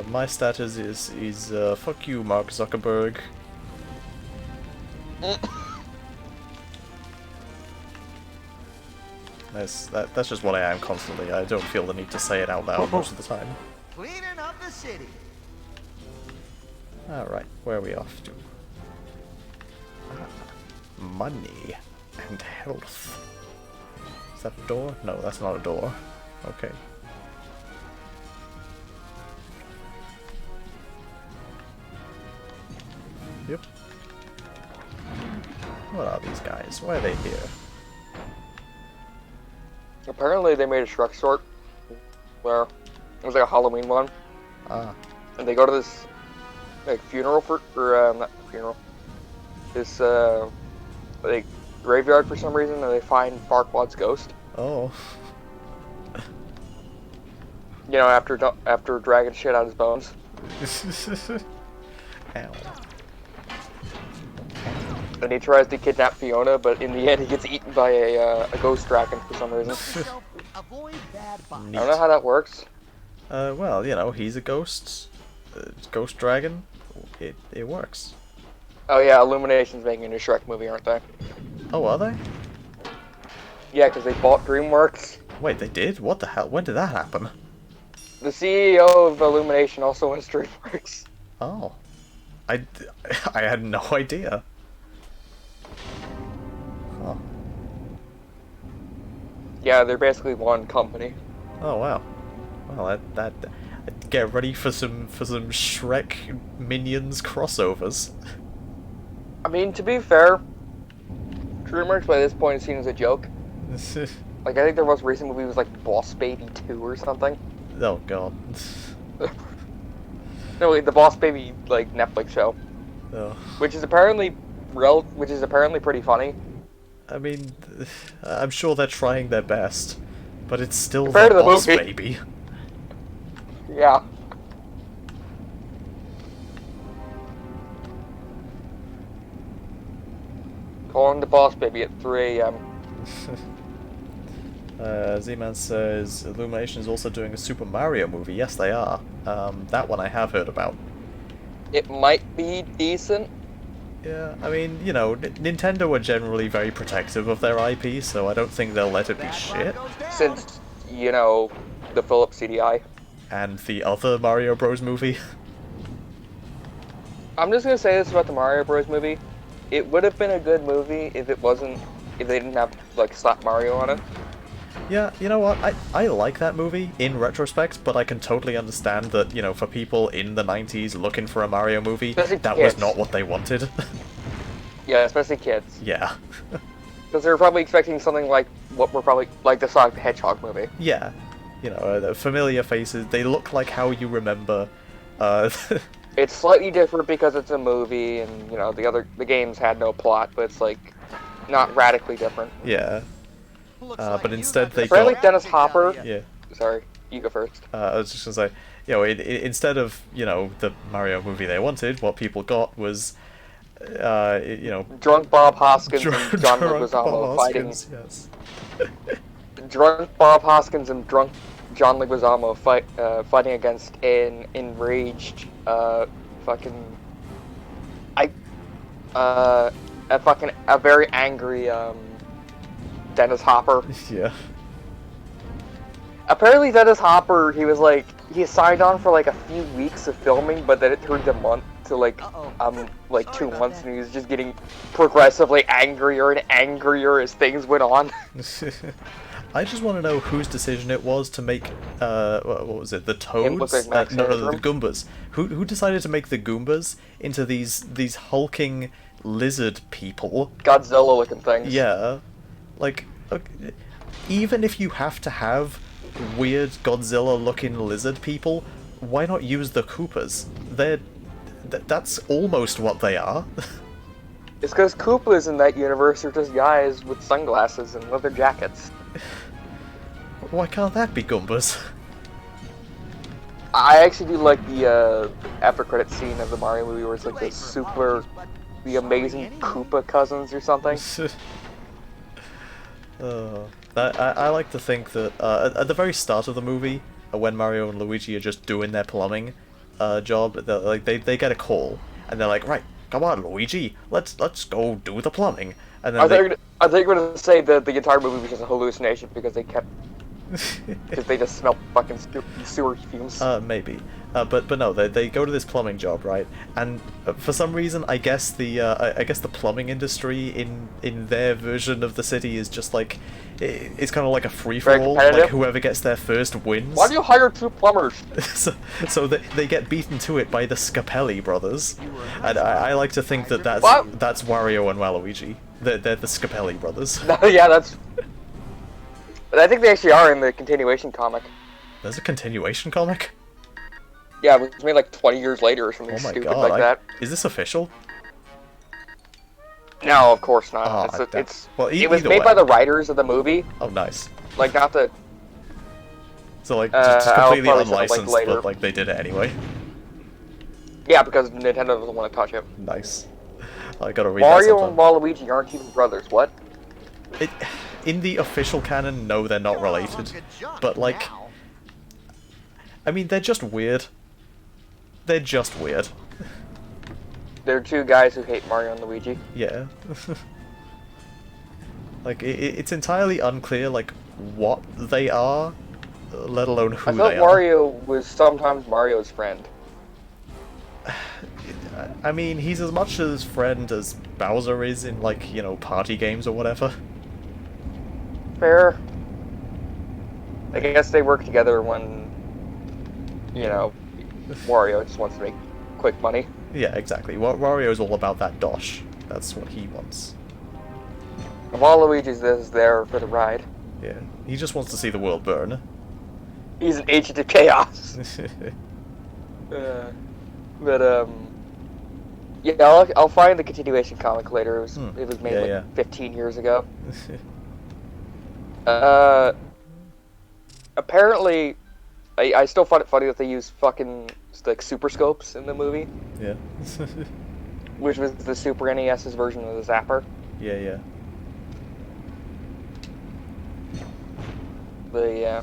My status is fuck you, Mark Zuckerberg. That's just what I am constantly. I don't feel the need to say it out loud most of the time. Cleaning up the city. Alright, where are we off to? Money and health. Is that a door? No, that's not a door. Okay. Yep. What are these guys? Why are they here? Apparently they made a Shrek short where it was like a Halloween one, Ah. and they go to this like funeral not funeral, this like graveyard for some reason, and they find Farquaad's ghost. Oh. You know, after dragging shit out of his bones. Ow. And he tries to kidnap Fiona, but in the end he gets eaten by a ghost dragon for some reason. So, avoid bad vibes. I don't know how that works. Well, you know, he's a ghost. Ghost dragon. It works. Oh yeah, Illumination's making a Shrek movie, aren't they? Oh, are they? Yeah, because they bought DreamWorks. Wait, they did? What the hell? When did that happen? The CEO of Illumination also owns DreamWorks. Oh. I had no idea. Huh. Yeah, they're basically one company. Oh, wow. Well, that get ready for some Shrek Minions crossovers. I mean, to be fair, DreamWorks by this point is seen as a joke. Like, I think their most recent movie was like Boss Baby 2 or something. Oh god. No, wait, the Boss Baby like Netflix show, Oh. which is apparently pretty funny. I mean, I'm sure they're trying their best, but it's still Compared the to the Boss movie. Baby. Yeah. Calling the Boss Baby at 3 a.m. Z-Man says Illumination is also doing a Super Mario movie. Yes, they are. That one I have heard about. It might be decent. Yeah, I mean, you know, Nintendo are generally very protective of their IP, so I don't think they'll let it be shit. Since, you know, the Philips CDI. And the other Mario Bros. Movie. I'm just gonna say this about the Mario Bros. Movie. It would have been a good movie if they didn't have, like, Slap Mario on it. Yeah, you know what? I like that movie in retrospect, but I can totally understand that, you know, for people in the 90s looking for a Mario movie, Especially that was kids. not what they wanted. Yeah, especially kids. Yeah. Because they were probably expecting something like what were probably like the Sonic the Hedgehog movie. Yeah, you know, the familiar faces. They look like how you remember. It's slightly different because it's a movie, and you know the games had no plot, but it's like not radically different. Yeah. But instead they Apparently got... Dennis Hopper. Yeah. Sorry, you go first. I was just gonna say, you know, instead of, you know, the Mario movie they wanted, what people got was, you know, Drunk Bob Hoskins and John drunk Leguizamo Bob fighting. Hoskins, yes. Drunk Bob Hoskins and drunk John Leguizamo fighting against an enraged a very angry Dennis Hopper. Yeah. Apparently Dennis Hopper, he signed on for like a few weeks of filming, but then it turned a month to like 2 months, and he was just getting progressively angrier and angrier as things went on. I just want to know whose decision it was to make, what was it, the Toads? Like Max no, the Goombas. Who decided to make the Goombas into these hulking lizard people? Godzilla-looking things. Yeah. Like, okay, even if you have to have weird Godzilla-looking lizard people, why not use the Koopas? That's almost what they are. It's because Koopas in that universe are just guys with sunglasses and leather jackets. Why can't that be Goombas? I actually do like the after credit scene of the Mario movie where it's like the amazing Koopa cousins or something. I like to think that at the very start of the movie, when Mario and Luigi are just doing their plumbing job, they get a call and they're like, right, come on, Luigi, let's go do the plumbing. And then I think we're gonna say that the entire movie was just a hallucination because they kept because they just smelled fucking sewer fumes. Maybe. But no, they go to this plumbing job, right? And for some reason, I guess the plumbing industry in their version of the city is just like, it's kind of like a free for all. Like whoever gets there first wins. Why do you hire two plumbers? so they get beaten to it by the Scapelli brothers, and I like to think that that's Wario and Waluigi. They're the Scapelli brothers. Yeah, that's. But I think they actually are in the continuation comic. There's a continuation comic? Yeah, it was made like 20 years later or something stupid like that. Is this official? No, of course not. Oh, it was made by the writers of the movie. Oh, nice. Like, not the... So, like, just completely unlicensed, later. but, like, they did it anyway. Yeah, because Nintendo doesn't want to touch it. Nice. I gotta read Mario that and Waluigi aren't even brothers, what? In the official canon, no, they're not related. But, like... I mean, they're just weird. They're just weird. They're two guys who hate Mario and Luigi. Yeah. Like, it's entirely unclear, like, what they are, let alone who they are. I thought Wario was sometimes Mario's friend. I mean, he's as much his friend as Bowser is in, like, you know, party games or whatever. Fair. I guess they work together when, you know, Wario just wants to make quick money. Yeah, exactly. Wario's all about that dosh. That's what he wants. Waluigi's is there for the ride. Yeah, he just wants to see the world burn. He's an agent of chaos. Yeah, I'll find the continuation comic later. It was made 15 years ago. Apparently, I still find it funny that they use fucking like super scopes in the movie. Yeah. Which was the Super NES's version of the Zapper. Yeah. But yeah.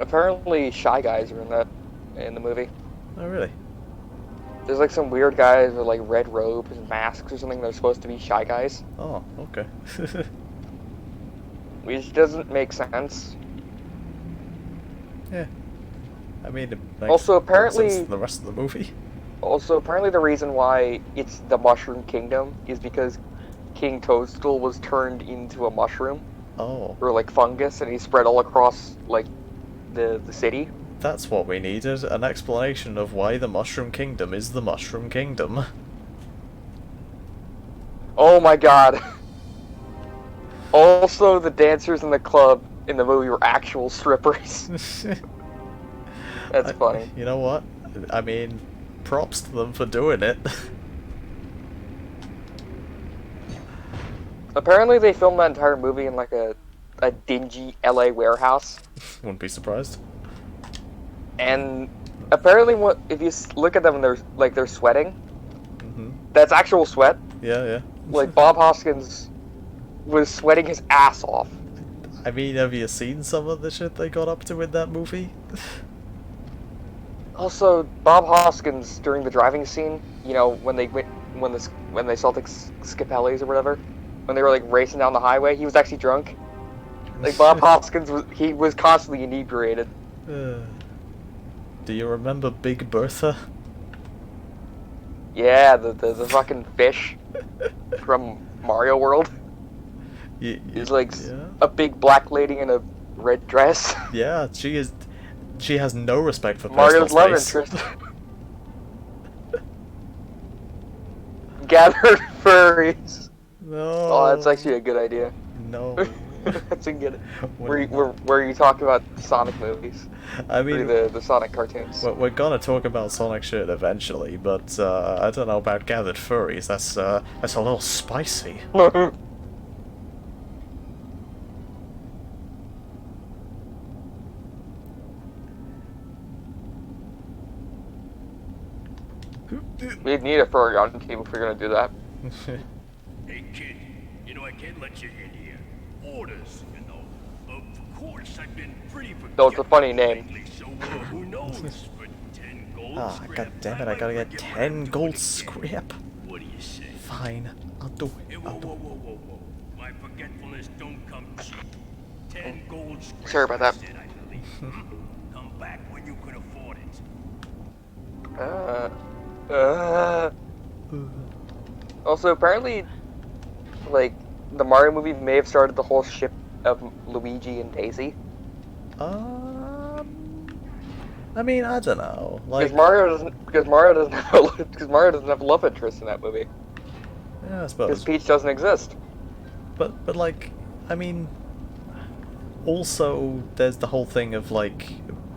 Apparently, Shy Guys are in the movie. Oh really? There's like some weird guys with like red robes and masks or something. They're supposed to be Shy Guys. Oh, okay. Which doesn't make sense. Yeah. I mean, it makes also apparently sense in the rest of the movie. Also, apparently the reason why it's the Mushroom Kingdom is because King Toadstool was turned into a mushroom. Oh. Or like fungus, and he spread all across like the city. That's what we needed, an explanation of why the Mushroom Kingdom is the Mushroom Kingdom. Oh my god. Also, the dancers in the club in the movie were actual strippers. That's funny. You know what? I mean, props to them for doing it. Apparently, they filmed that entire movie in like a dingy LA warehouse. Wouldn't be surprised. And apparently, if you look at them and they're sweating, Hmm. that's actual sweat. Yeah, yeah. Like Bob Hoskins was sweating his ass off. I mean, have you seen some of the shit they got up to in that movie? Also, Bob Hoskins during the driving scene, you know, when they saw the Scapellis or whatever, when they were like racing down the highway, he was actually drunk. Like Bob Hoskins was constantly inebriated. Do you remember Big Bertha? Yeah, the fucking fish from Mario World. He's like yeah. a big black lady in a red dress. Yeah, she is. She has no respect for personal Mario's love space. interest. Gathered furries. No. Oh, that's actually a good idea. No. That's a good. We're Where you talk about Sonic movies, I mean, the Sonic cartoons. we're gonna talk about Sonic shit eventually, but I don't know about gathered furries. That's a little spicy. We'd need a furry on the team if we're gonna do that. Hey, kid, you know I can't let you in here. Orders, you know. Of course, I've been pretty forgetful Though it's a funny name. lately, so who knows? For 10 gold Ah, scrap, god damn it! I might gotta get forget my 10 gold duty. scrap. What do you say? Fine, I'll do Hey, it. whoa, I'll do whoa, it. whoa, whoa, whoa. My forgetfulness don't come cheap. 10 gold scrap. Sorry about that. I said, I believe. Come back when you can afford it. Also, apparently, like, the Mario movie may have started the whole ship of Luigi and Daisy. I mean, I don't know. Like, Because Mario doesn't have a love interest in that movie. yeah, I Because suppose. Peach doesn't exist. But like, I mean, also there's the whole thing of like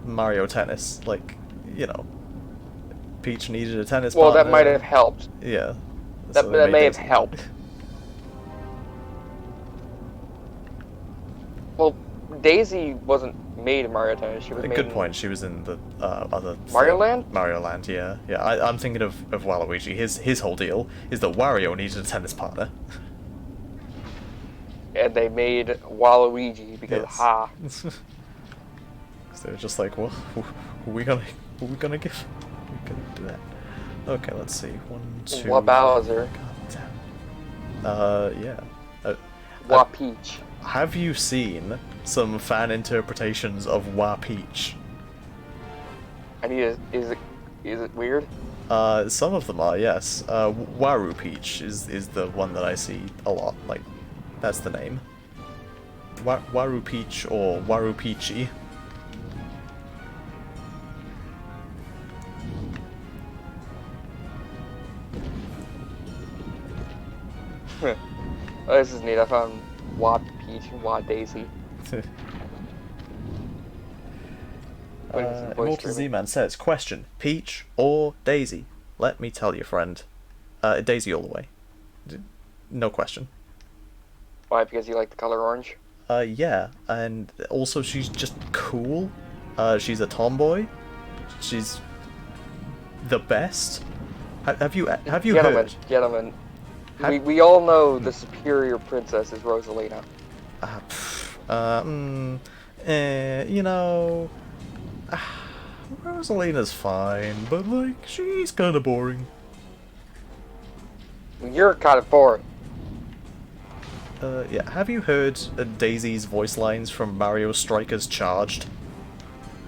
Mario Tennis. Like, you know, Peach needed a tennis Well, partner. that might have helped. Yeah. That, so they that made may have Daisy. helped. Well, Daisy wasn't made in Mario Tennis. She was made Good in point. She was in the other Mario Land? Mario Land, yeah, yeah. I'm thinking of Waluigi. His whole deal is that Wario needed a tennis partner. And they made Waluigi because Yes. ha. So they're just like, well, who are we gonna give? Who are we gonna do that? Okay, let's see. 1, 2. Wa Bowser. God damn. Yeah. Wa Peach. Have you seen some fan interpretations of Wa Peach? I need a, is it weird? Some of them are, yes. Waru Peach is the one that I see a lot. Like, that's the name. Waru Peach or Waru Peachy. Oh, this is neat. I found Wa Peach and Wa Daisy. Immortal Z-Man says, question, Peach or Daisy? Let me tell you, friend. Daisy all the way. No question. Why? Because you like the color orange? Yeah, and also she's just cool. She's a tomboy. She's the best. Have you Gentlemen, heard? gentlemen. Have- We all know the superior princess is Rosalina. You know, Rosalina's fine, but like she's kind of boring. You're kind of boring. Yeah. Have you heard Daisy's voice lines from Mario Strikers Charged?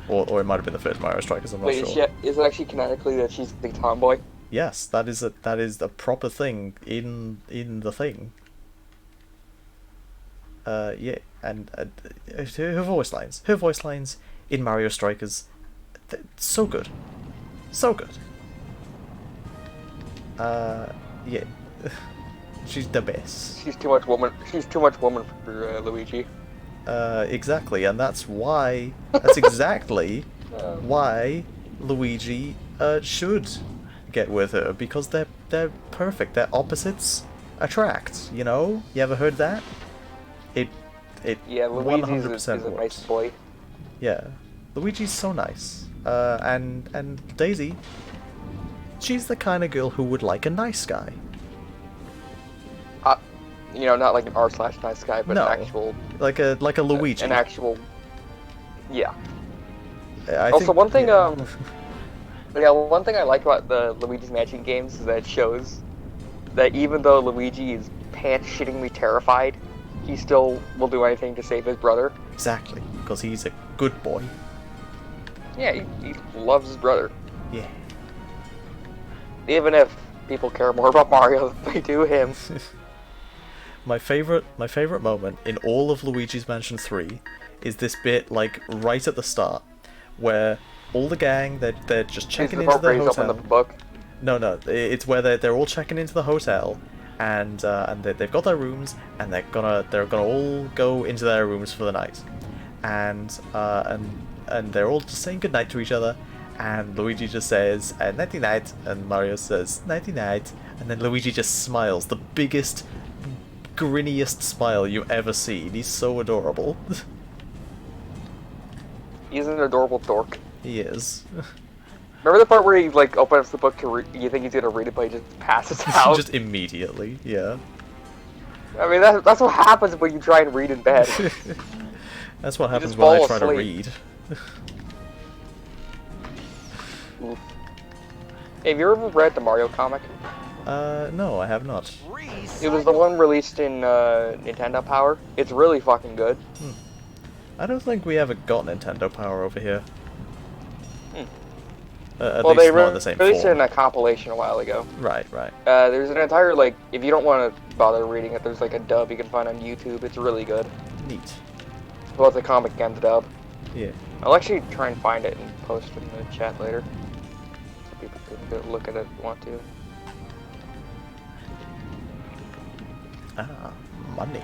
Or it might have been the first Mario Strikers. I'm not Wait, sure. is it actually canonically that she's the tomboy? Yes, that is a proper thing in the thing. Yeah, and her voice lines in Mario Strikers, so good, so good. Yeah. She's the best. She's too much woman. She's too much woman for Luigi. Exactly, and that's why. That's exactly why Luigi should get with her, because they're perfect. Their opposites attract. You know? You ever heard that? It Yeah, Luigi's 100% is a nice works. boy. Yeah, Luigi's so nice. And Daisy, she's the kind of girl who would like a nice guy. You know, not like an r/nice guy, but No. an actual, Like a Luigi. an actual. Yeah. I Also, think, one thing, yeah. yeah, one thing I like about the Luigi's Mansion games is that it shows that even though Luigi is pants-shittingly terrified, he still will do anything to save his brother. Exactly, because he's a good boy. Yeah, he loves his brother. Yeah. Even if people care more about Mario than they do him. My favorite moment in all of Luigi's Mansion 3 is this bit, like, right at the start, where all the gang, they're just checking into the He's hotel. open the book. No, it's where they're all checking into the hotel, and they've got their rooms, and they're gonna all go into their rooms for the night, and they're all just saying goodnight to each other, and Luigi just says nighty night, and Mario says nighty night, and then Luigi just smiles, the biggest, grinniest smile you ever seen. He's so adorable. He's an adorable dork. He is. Remember the part where he like opens the book to read? You think he's gonna read it, but he just passes out. Just immediately, yeah. I mean, that's what happens when you try and read in bed. That's what happens just when I fall try to asleep. read. Hey, have you ever read the Mario comic? No, I have not. It was the one released in Nintendo Power. It's really fucking good. I don't think we ever got Nintendo Power over here. At Well, least they not in the same released it form. in a compilation a while ago. Right. There's an entire, like, if you don't want to bother reading it, there's like a dub you can find on YouTube. It's really good. Neat. Both the comic and the dub. Yeah. I'll actually try and find it and post it in the chat later. So people can look at it if they want to. Ah, money.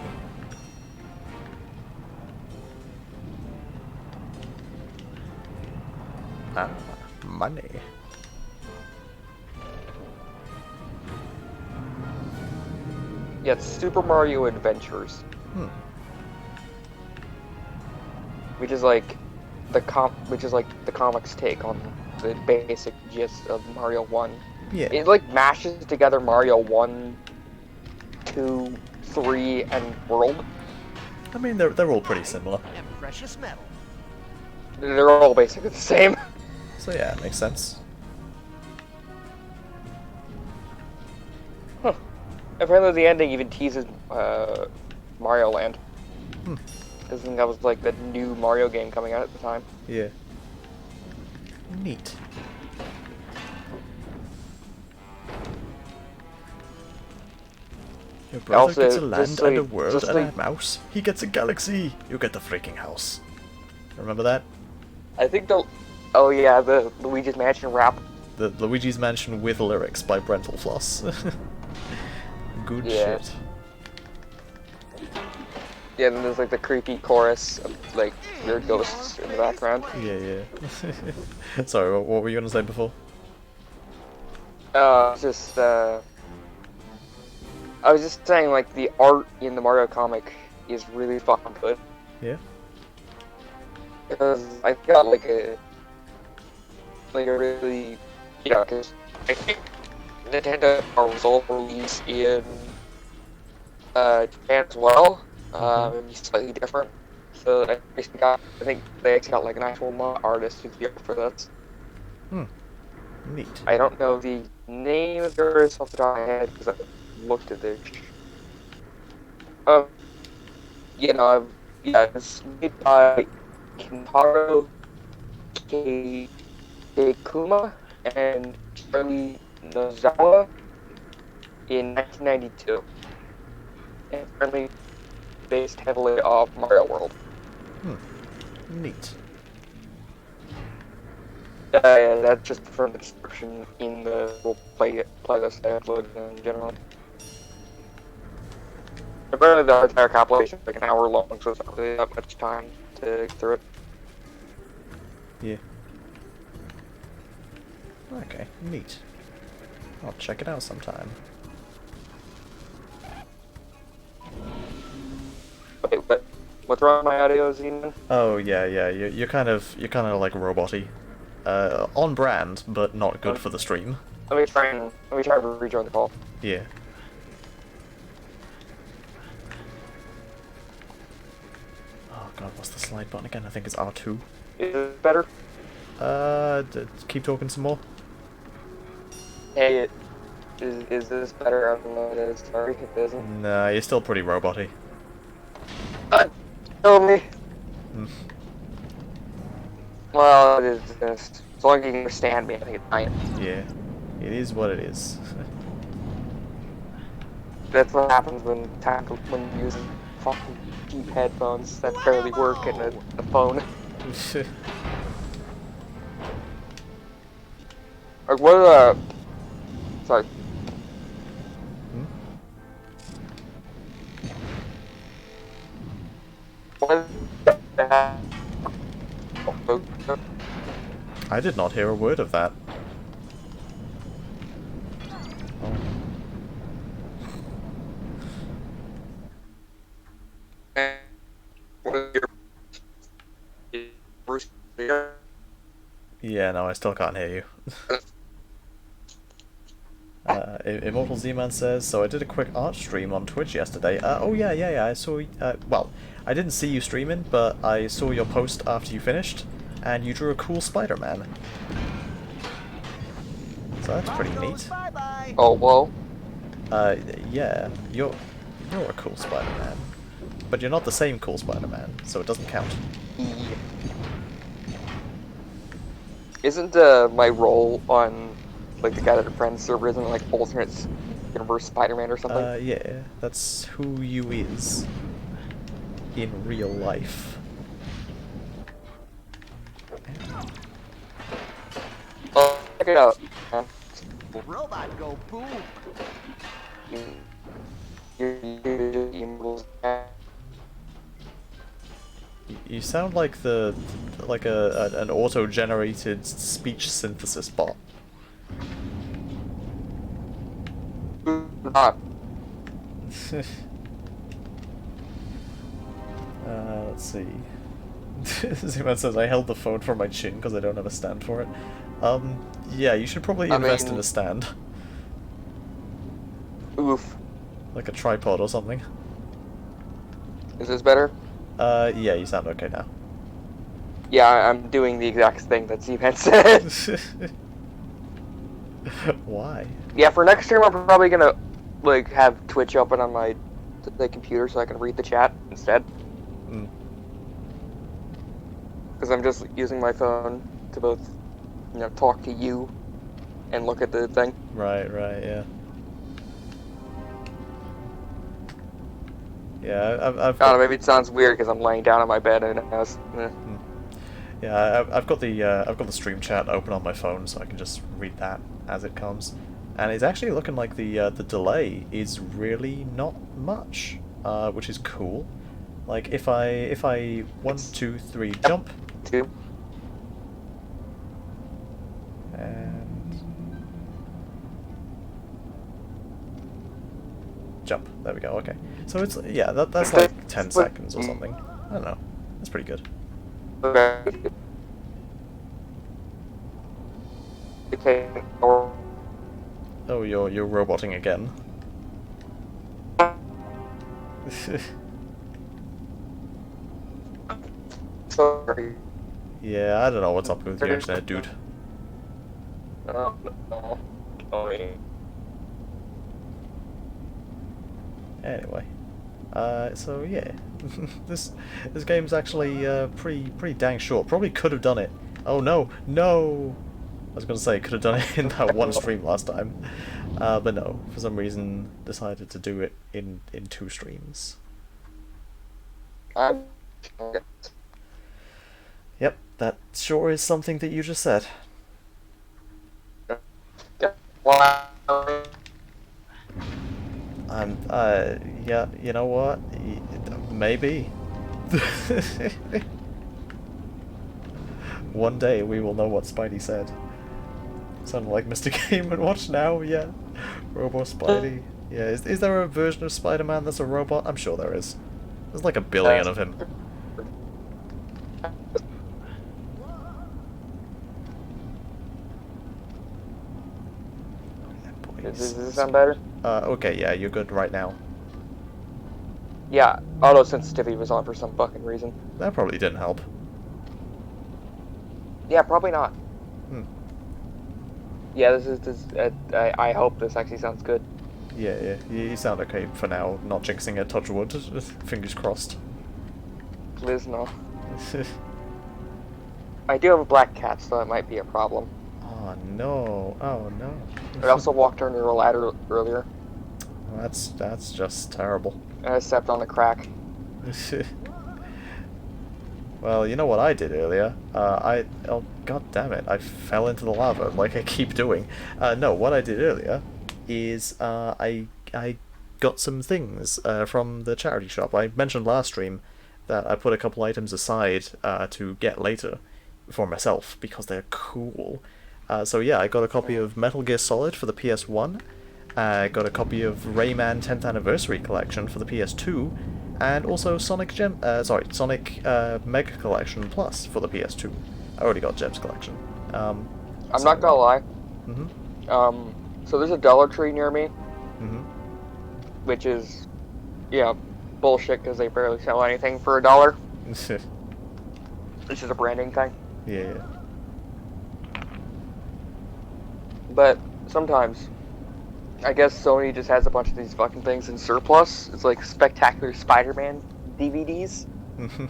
Ah, money. Yeah, it's Super Mario Adventures. Which is like the comic's take on the basic gist of Mario 1. Yeah. It like mashes together Mario 1, 2, 3, and World. I mean, they're all pretty similar. And precious metal. They're all basically the same. So yeah, it makes sense. Huh. Apparently the ending even teases Mario Land. I think that was like the new Mario game coming out at the time. Yeah. Neat. Your brother Also, gets a just land so and a you- world just and so a you- mouse. He gets a galaxy. You get the freaking house. Remember that? I think the oh yeah, the Luigi's Mansion rap. The Luigi's Mansion with lyrics by Brental Floss. Good Yeah. shit. Yeah, then there's like the creepy chorus of like weird ghosts in the background. Yeah. Sorry, what were you gonna say before? I was just saying like the art in the Mario comic is really fucking good. Yeah. Because I got like a really, because I think Nintendo was all released in Japan as well, maybe slightly different. So I think they actually got like an actual artist who's here for this. Neat. I don't know the name of the artist off the top of my head because I looked at this. It's made by Kentaro Keikuma and Charlie Nozawa in 1992. And apparently based heavily off Mario World. Neat. Yeah, that's just from the description in the little playlist I uploaded in general. Apparently the entire compilation is like an hour long, so it's not really that much time to get through it. Yeah. Okay, neat. I'll check it out sometime. Wait, what? What's wrong with my audio, Zeman? Oh yeah, yeah. You're kind of like roboty. On brand, but not good for the stream. Let me try and rejoin the call. Yeah. Oh god, what's the slide button again? I think it's R2. Is it better? Keep talking some more. Hey, is this better? I don't know. It is. Sorry if it isn't. Nah, you're still pretty roboty. Kill me. Hmm. Well, it is just as long as you can understand me, I think it's fine. Yeah, it is what it is. That's what happens when you're using fucking cheap headphones that barely work in a phone. Like what? Sorry. Hmm? What? I did not hear a word of that. Yeah, no, I still can't hear you. Immortal Z-Man says, so I did a quick art stream on Twitch yesterday. Oh yeah, I saw, well, I didn't see you streaming, but I saw your post after you finished, and you drew a cool Spider-Man. So that's pretty neat. Bye-bye. Oh, whoa. Yeah, you're a cool Spider-Man. But you're not the same cool Spider-Man, so it doesn't count. Isn't my role on like the guy that friends server isn't like alternate universe Spider-Man or something? Yeah, that's who you is in real life. Oh, check it out. Robot go boom. You sound like an auto-generated speech synthesis bot. Let's see. Zeman says, I held the phone for my chin because I don't have a stand for it. Yeah, you should probably invest in a stand. Oof. Like a tripod or something. Is this better? Yeah, you sound okay now. Yeah, I'm doing the exact thing that Z-Man said. Why? Yeah, for next stream I'm probably gonna like have Twitch open on my the computer so I can read the chat instead. Because I'm just using my phone to both, you know, talk to you and look at the thing. Right, yeah. Yeah, I've I don't know, maybe it sounds weird because I'm laying down on my bed and I was, Yeah, I've got the stream chat open on my phone, so I can just read that as it comes, and it's actually looking like the delay is really not much, which is cool. Like if I 1, 2, 3 jump, Two. and jump. There we go. Okay, so it's that's like 10 seconds or something. I don't know. That's pretty good. Okay. Oh, you're roboting again. Sorry. Yeah, I don't know what's up with your internet, dude. No. Sorry. Anyway, so yeah, this game's actually pretty dang short. Probably could have done it. Oh no! I was gonna say could have done it in that one stream last time, but no. For some reason, decided to do it in 2 streams. Yep, that sure is something that you just said. Yeah, you know what? Maybe. One day we will know what Spidey said. Sounded like Mr. Game and Watch now, yeah. Robo Spidey. Yeah, is there a version of Spider-Man that's a robot? I'm sure there is. There's like a billion of him. Does this sound better? Okay, yeah, you're good right now. Yeah, auto sensitivity was on for some fucking reason. That probably didn't help. Yeah, probably not. Hmm. Yeah, I hope this actually sounds good. Yeah, you sound okay for now. Not jinxing it, touch wood. Fingers crossed. Please no. I do have a black cat, so that might be a problem. Oh no, oh no. I also walked under a ladder earlier. That's just terrible. And I stepped on a crack. Well, you know what I did earlier? Oh, god damn it, I fell into the lava, like I keep doing. No, what I did earlier is, I got some things, from the charity shop. I mentioned last stream that I put a couple items aside, to get later for myself, because they're cool. So yeah, I got a copy of Metal Gear Solid for the PS1, I got a copy of Rayman 10th Anniversary Collection for the PS2, and also Sonic Mega Collection Plus for the PS2. I already got Gems Collection. I'm not gonna lie. Mm-hmm. So there's a Dollar Tree near me, Mm-hmm. which is, yeah, bullshit because they barely sell anything for $1. Yeah. It's just a branding thing. Yeah. But sometimes, I guess Sony just has a bunch of these fucking things in surplus. It's like Spectacular Spider-Man DVDs.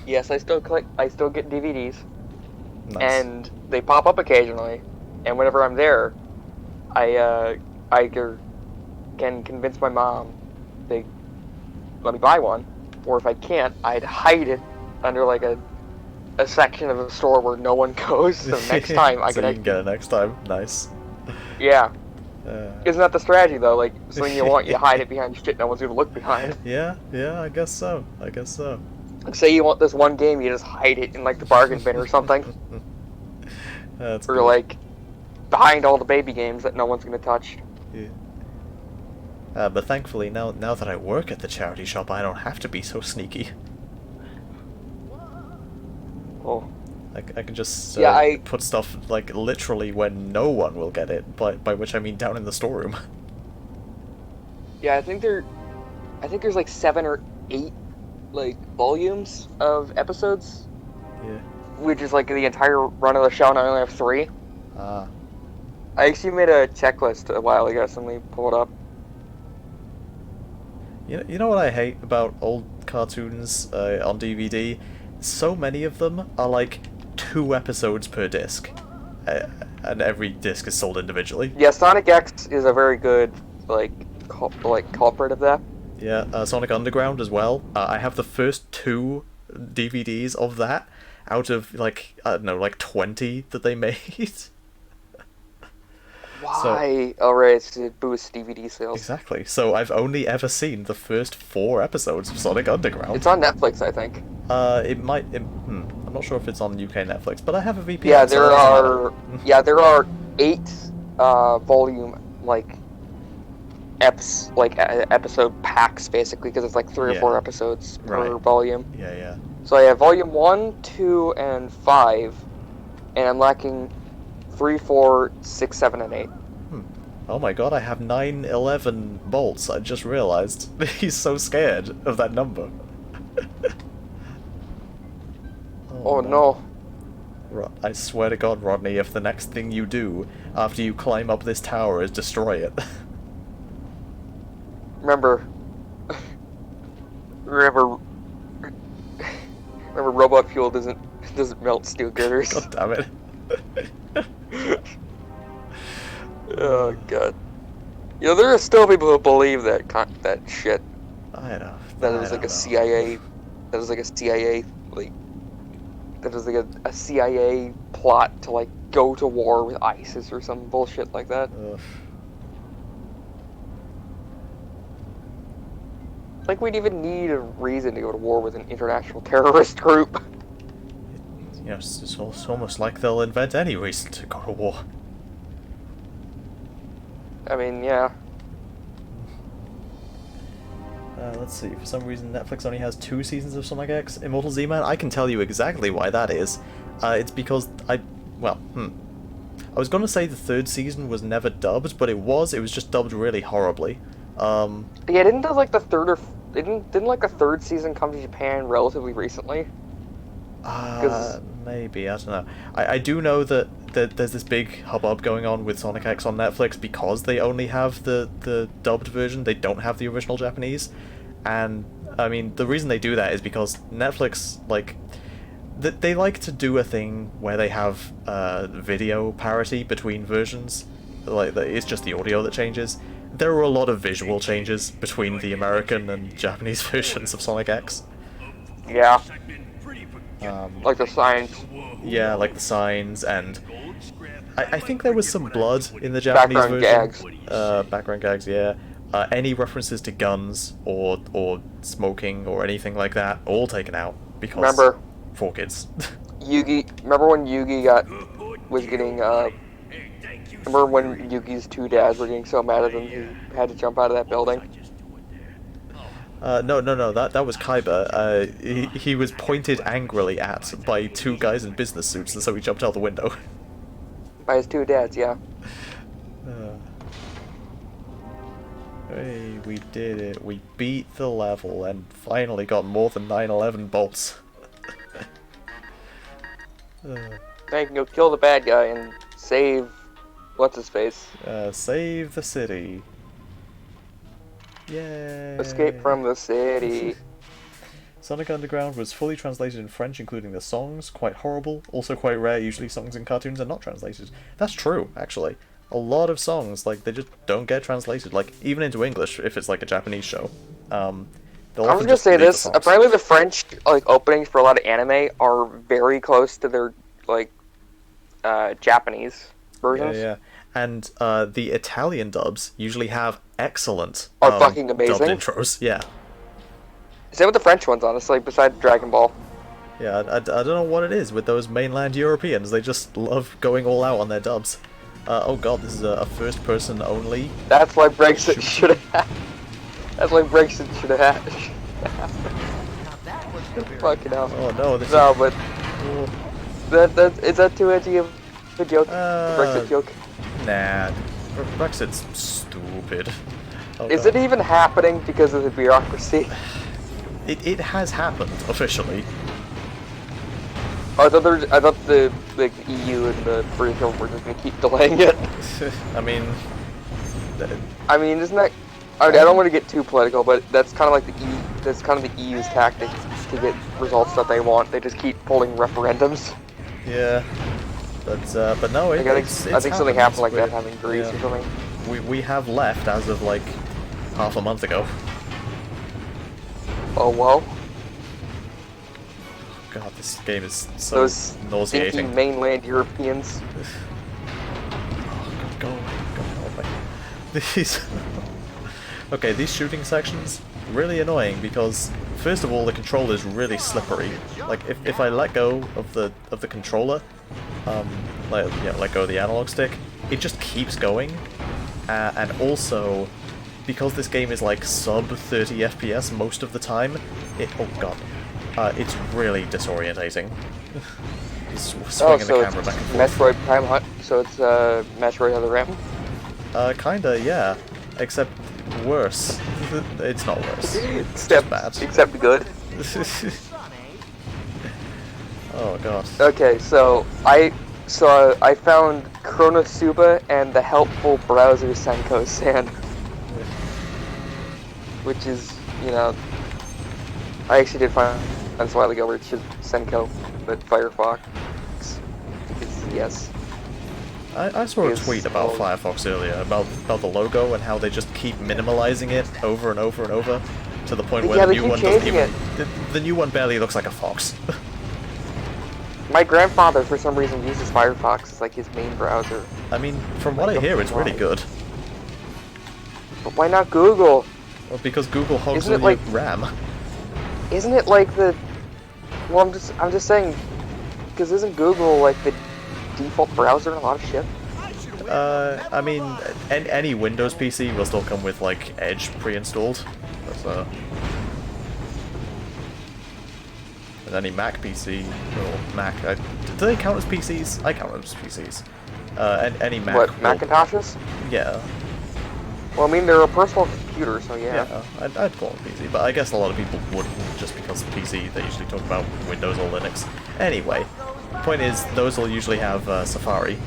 Yes, I still get DVDs. Nice. And they pop up occasionally. And whenever I'm there, I either can convince my mom they let me buy one, or if I can't, I'd hide it under like a section of the store where no one goes. So next time I so you can get it next time. Nice. Yeah. Isn't that the strategy though? Like, something you want, you hide it behind shit no one's gonna look behind. Yeah, I guess so. Like, say you want this one game, you just hide it in like the bargain bin or something. That's or good. like behind all the baby games that no one's gonna touch. Yeah. But thankfully, now that I work at the charity shop, I don't have to be so sneaky. Oh. I can just put stuff like literally when no one will get it, by which I mean down in the storeroom. Yeah, I think there's like 7 or 8 like volumes of episodes. Yeah. Which is like the entire run of the show, and I only have 3. Ah. I actually made a checklist a while ago, so let me pull it up. You know what I hate about old cartoons on DVD? So many of them are like 2 episodes per disc, and every disc is sold individually. Yeah, Sonic X is a very good culprit of that. Yeah, Sonic Underground as well. I have the first 2 DVDs of that out of like I don't know, like 20 that they made. Why? Alright, it's to boost DVD sales. Exactly. So I've only ever seen the first 4 episodes of Sonic Underground. It's on Netflix, I think. I'm not sure if it's on UK Netflix, but I have a VPN. Yeah, so that doesn't matter. there are 8 volume episode packs basically, because it's like 3 or 4 episodes per volume. Yeah. So I have volume 1, 2, and 5, and I'm lacking 3, 4, 6, 7, and 8. Oh my god, I have 911 bolts. I just realized. He's so scared of that number. Oh no. I swear to God, Rodney, if the next thing you do after you climb up this tower is destroy it. Remember, robot fuel doesn't melt steel girders. God damn it. Oh god. You know, there are still people who believe that shit. I know. That it was like a CIA. That was like a CIA a CIA plot to like go to war with ISIS or some bullshit like that. Ugh. like we'd even need a reason to go to war with an international terrorist group. You know, it's almost like they'll invent any reason to go to war. I mean, yeah. Let's see, for some reason Netflix only has 2 seasons of Sonic X Immortal Z-Man. I can tell you exactly why that is. It's because I was gonna say the 3rd season was never dubbed, but it was just dubbed really horribly. Yeah, didn't like the 3rd season come to Japan relatively recently? Maybe, I don't know. I do know that there's this big hubbub going on with Sonic X on Netflix because they only have the dubbed version, they don't have the original Japanese. And, I mean, the reason they do that is because Netflix, like, they like to do a thing where they have video parity between versions. Like, it's just the audio that changes. There are a lot of visual changes between the American and Japanese versions of Sonic X. Yeah. Like the signs. Yeah, like the signs, and I think there was some blood in the Japanese version. Background gags, yeah. Any references to guns or smoking or anything like that, all taken out because remember for kids. Remember when was getting remember when Yugi's 2 dads were getting so mad at him he had to jump out of that building? No, that was Kaiba. He was pointed angrily at by 2 guys in business suits, and so he jumped out the window. By his 2 dads, yeah. Hey, we did it. We beat the level and finally got more than 9/11 bolts. Now you can go kill the bad guy and save what's-his-face. Save the city. Yay! Escape from the city. Sonic Underground was fully translated in French, including the songs. Quite horrible. Also quite rare. Usually songs in cartoons are not translated. That's true, actually. A lot of songs, like, they just don't get translated. Like, even into English, if it's like a Japanese show. I'm gonna say this. Apparently the French, like, openings for a lot of anime are very close to their, like, Japanese versions. Yeah. And the Italian dubs usually have excellent fucking amazing dubbed intros. Yeah. Same with the French ones, honestly, besides Dragon Ball. Yeah, I don't know what it is with those mainland Europeans. They just love going all out on their dubs. Oh god, this is a first-person only. That's why Brexit should have. That's why Brexit should have happened. Fucking hell. Oh no, this no, is... but is that too edgy of a joke? Brexit joke. Nah, Brexit's stupid. Oh, is it even happening because of the bureaucracy? It has happened officially. I thought the EU and the British were just gonna keep delaying it. I mean, isn't that? I don't want to get too political, but that's kind of like that's kind of the EU's tactic to get results that they want. They just keep pulling referendums. Yeah, but no, I think something happened like that happened in Greece or something. We have left as of like half a month ago. Oh well. God, this game is so Those nauseating. stinky mainland Europeans. Go away. These... Okay, these shooting sections, really annoying because, first of all, the controller is really slippery. Like, if I let go of the controller, let go of the analog stick, it just keeps going. And also, because this game is like sub 30 FPS most of the time, oh god. It's really disorientating. Swinging the camera back and forth. Metroid Prime Hunt, so it's Metroid Other Rim? Kinda, yeah. Except worse. It's not worse. Except bad. Except good. Oh god. Okay, so I found Chronosuba and the helpful browser Senko-san. Which is, you know, I actually did find a while ago where it should Senko, but Firefox. Because, yes. I saw a tweet about Firefox earlier, about the logo and how they just keep minimalizing it over and over and over, to the point where the new one doesn't even... The new one barely looks like a fox. My grandfather, for some reason, uses Firefox as like his main browser. I mean, from what I hear, it's really good. But why not Google? Well, because Google hogs Isn't all it like- your RAM. Isn't it like the? Well, I'm just saying, because isn't Google like the default browser in a lot of shit? I mean, any Windows PC will still come with, like, Edge pre-installed. That's, and any Mac PC, or Mac, do they count as PCs? I count them as PCs. And any Mac What, will- Macintoshes? Yeah. Well, I mean, they're a personal computer, so yeah. Yeah, I'd call them PC, but I guess a lot of people wouldn't, just because PC, they usually talk about Windows or Linux. Anyway, point is, those will usually have Safari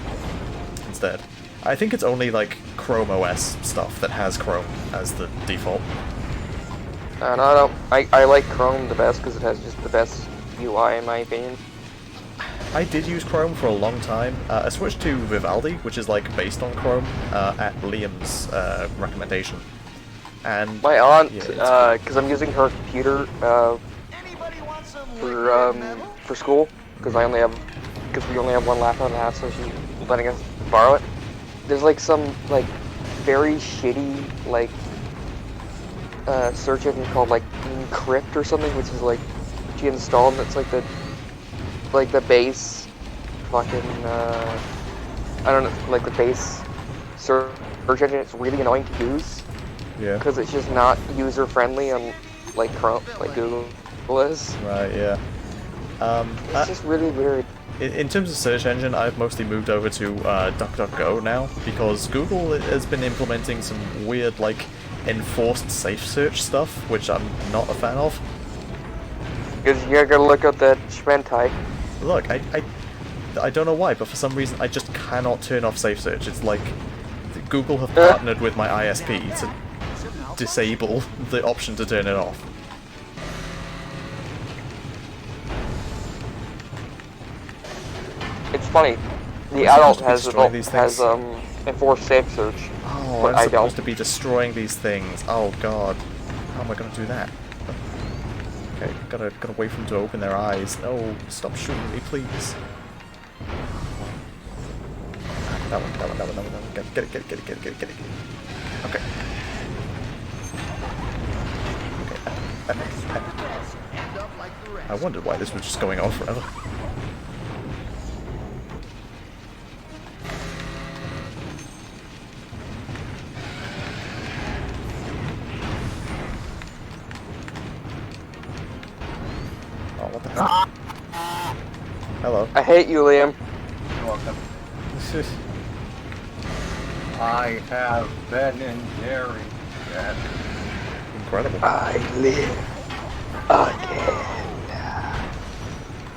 instead. I think it's only, like, Chrome OS stuff that has Chrome as the default. And I like Chrome the best because it has just the best UI in my opinion. I did use Chrome for a long time. I switched to Vivaldi, which is, like, based on Chrome, at Liam's recommendation. And My aunt, yeah, because I'm using her computer Anybody want some for school, because we only have one laptop in the house, so she's letting us borrow it. There's like some like very shitty like search engine called like Encrypt or something, which is like she installed. And it's like the base fucking I don't know, like the base search engine. It's really annoying to use yeah. because it's just not user friendly on like Chrome, like Google is. Right, yeah. It's just really weird. In terms of search engine, I've mostly moved over to DuckDuckGo now, because Google has been implementing some weird, like, enforced safe search stuff, which I'm not a fan of. Because you're gonna look up that Schmentai. Look, I don't know why, but for some reason I just cannot turn off safe search. It's like Google have partnered with my ISP to disable the option to turn it off. It's funny. The Am I adult supposed to be destroying these has things? enforced safe search. Oh, but I'm I supposed don't. to be destroying these things. Oh god. How am I gonna do that? Okay, gotta wait for them to open their eyes. No, stop shooting me, please. That one. Get it. Okay. I wondered why this was just going on forever. Oh, what the hell? Hello. I hate you, Liam. You're welcome. I have Ben and Jerry. Yes. Incredible. I live again.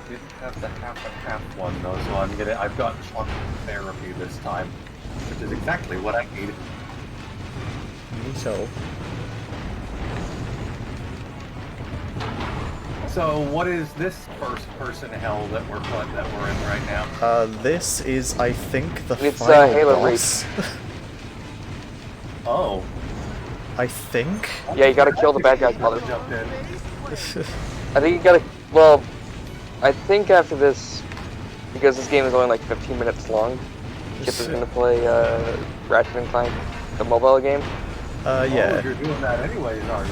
Didn't have the half and half one though, so I've got chocolate therapy this time, which is exactly what I needed. So, So what is this first person hell that we're in right now? this is, I think, the It's, final Halo boss. Oh. I think? Yeah, you gotta kill the bad guy's mother. Jumped in. I think you gotta. Well, I think after this, because this game is only like 15 minutes long, Chip is gonna play Ratchet and Clank, the mobile game. Oh, Yeah. you're doing that anyways, are you?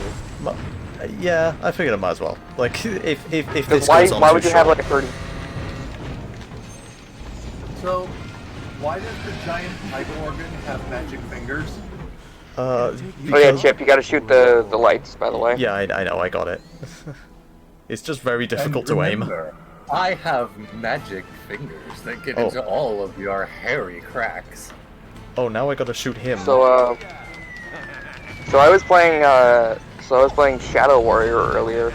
Yeah, I figured I might as well. Like, if this Because goes on why too would you have short. like a 30? So, why does the giant pipe organ have magic fingers? Oh yeah, because- Chip, you gotta shoot the lights, by the way. Yeah, I know, I got it. It's just very difficult to aim. Remember, I have magic fingers that get Oh. into all of your hairy cracks. Oh, now I gotta shoot him. So I was playing Shadow Warrior earlier,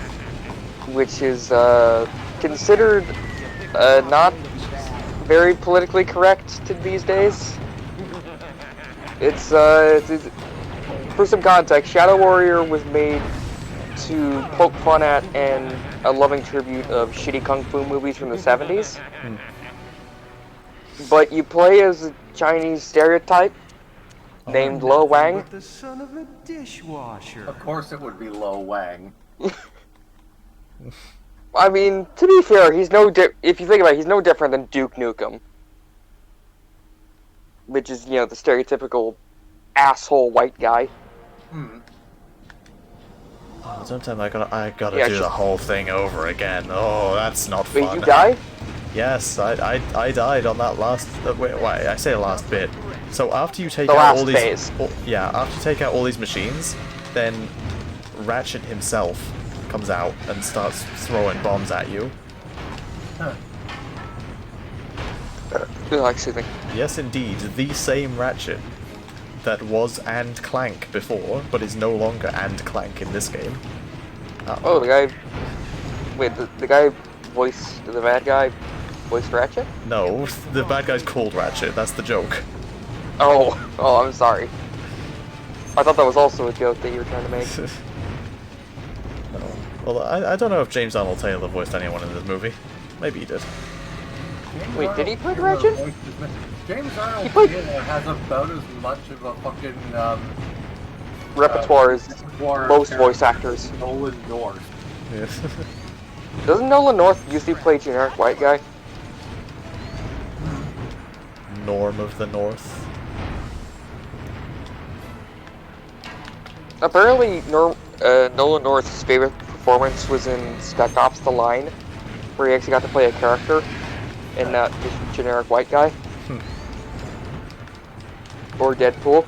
which is considered not very politically correct these days. It's for some context, Shadow Warrior was made to poke fun at and a loving tribute of shitty kung fu movies from the 70s. But you play as a Chinese stereotype named Lo Wang. The son of a dishwasher. Of course it would be Lo Wang. I mean, to be fair, if you think about it, he's no different than Duke Nukem. Which is, the stereotypical asshole white guy. Oh, don't tell me I gotta Yeah, do the whole thing over again. Oh, that's not Wait, fun. you die? Yes, I died on that last. Wait, I say last bit. So after you take The out last all these, phase. yeah, after you take out all these machines, then Ratchet himself comes out and starts throwing bombs at you. Excuse me. Yes, indeed, the same Ratchet that was and Clank before, but is no longer and Clank in this game. Oh, the guy. Wait, the guy voiced the bad guy voiced Ratchet? No, the bad guy's called Ratchet. That's the joke. Oh, I'm sorry. I thought that was also a joke that you were trying to make. No. Well, I don't know if James Arnold Taylor voiced anyone in this movie. Maybe he did. Wait, did he play Ratchet? James Arnold played- Taylor has about as much of a fucking Repertoire as repertoire of most voice characters actors. as Nolan North. Yes. Doesn't Nolan North usually play generic white guy? Norm of the North. Apparently, Nolan North's favorite performance was in Spec Ops: The Line, where he actually got to play a character and not just a generic white guy. Or Deadpool.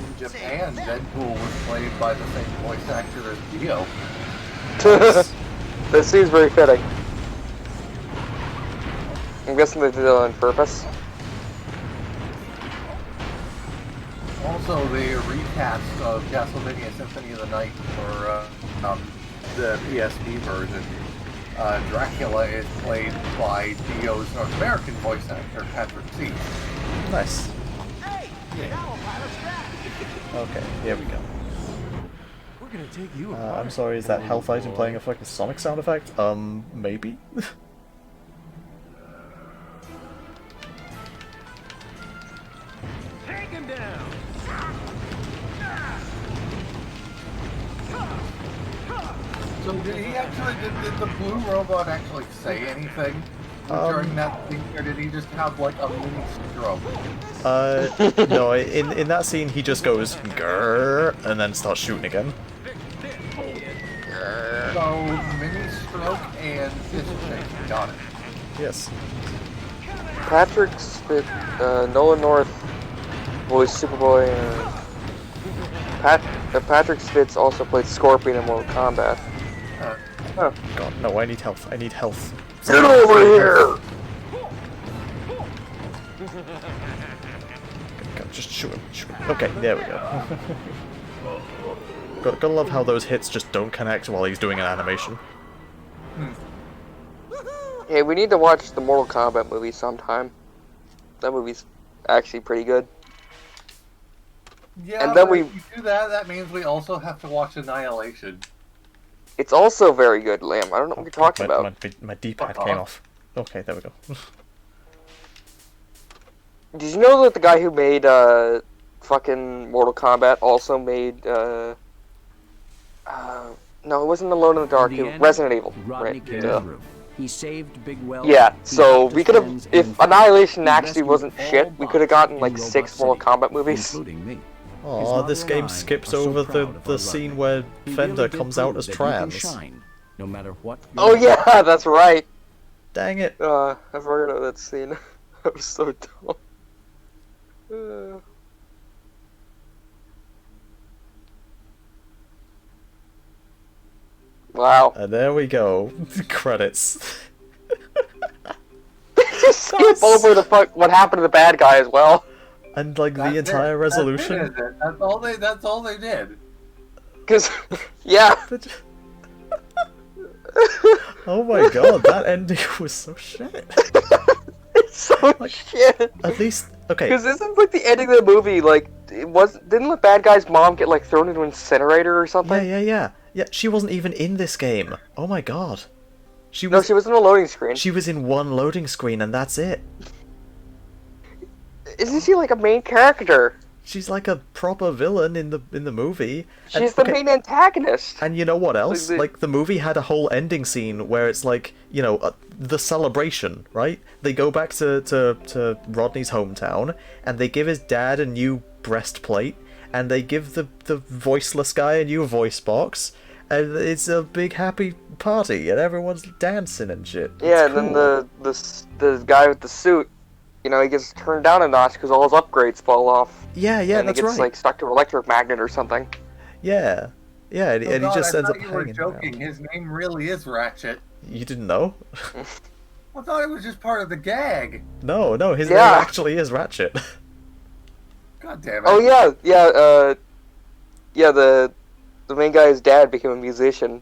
In Japan, Deadpool was played by the same voice actor as Dio. That seems very fitting. I'm guessing they did it on purpose. Also, the recast of Castlevania Symphony of the Night for the PSP version. Dracula is played by Dio's North American voice actor, Patrick C. Nice. Okay, here we go. We're gonna take you I'm sorry, is that health item playing a fucking Sonic sound effect? Maybe? Take him down. So did he actually, did the blue robot actually say anything during that thing, or did he just have like a mini stroke? No, in that scene he just goes grrr and then starts shooting again. So, mini stroke and fist shake, got it. Yes. Patrick Spit, Nolan North voiced Superboy, and Patrick Spitz also played Scorpion in Mortal Kombat. Huh. God, no, I need health. I need health. Get over here! Go, just shoot him. Shoot him. Okay, there we go. Gotta love how those hits just don't connect while he's doing an animation. Hey, we need to watch the Mortal Kombat movie sometime. That movie's actually pretty good. Yeah, And then but we- if we do that, that means we also have to watch Annihilation. It's also very good, Lamb. I don't know what you're talking about. My D-pad Fuck came off. off. Okay, there we go. Did you know that the guy who made fucking Mortal Kombat also made no, it wasn't Alone in the Dark. It was Resident Evil, Rodney right? came Yeah. through. He saved Big Wells. Yeah, he so helped we his could have, friends, if and in fact, Annihilation he actually rescued wasn't all shit, we could have bots gotten in like Robot 6 Mortal City, Kombat movies. including me. His Aw, mother this and game I skips are so over proud of the our scene runner. where He Fender really did comes out prove as that you can trans. shine, no matter what. Oh yeah, that's right. Dang it. I forgot about that scene. That was so dumb. Wow. And there we go. Credits. Just skip over the what happened to the bad guy as well. And like the That's entire it. resolution. That's it. That's all they did. Cause, yeah. Oh my god, that ending was so shit. It's so shit. At least, okay. Cause isn't like the ending of the movie like didn't the bad guy's mom get like thrown into an incinerator or something? Yeah. Yeah, she wasn't even in this game. Oh my god. She No, was. she was in a loading screen. She was in one loading screen, and that's it. Isn't she like a main character? She's like a proper villain in the movie. She's the main antagonist. And you know what else? Like Like, the movie had a whole ending scene where it's like, you know, the celebration, right? They go back to Rodney's hometown, and they give his dad a new breastplate, and they give the voiceless guy a new voice box, and it's a big happy party, and everyone's dancing and shit. Yeah, It's and cool. then the guy with the suit, you know, he gets turned down a notch because all his upgrades fall off. Yeah, and that's he gets right. like stuck to an electric magnet or something. Yeah, and he God, just I ends thought up you were hanging joking. around. His name really is Ratchet. You didn't know? I thought it was just part of the gag. No, his name Yeah. actually is Ratchet. God damn it. Oh yeah. The main guy's dad became a musician.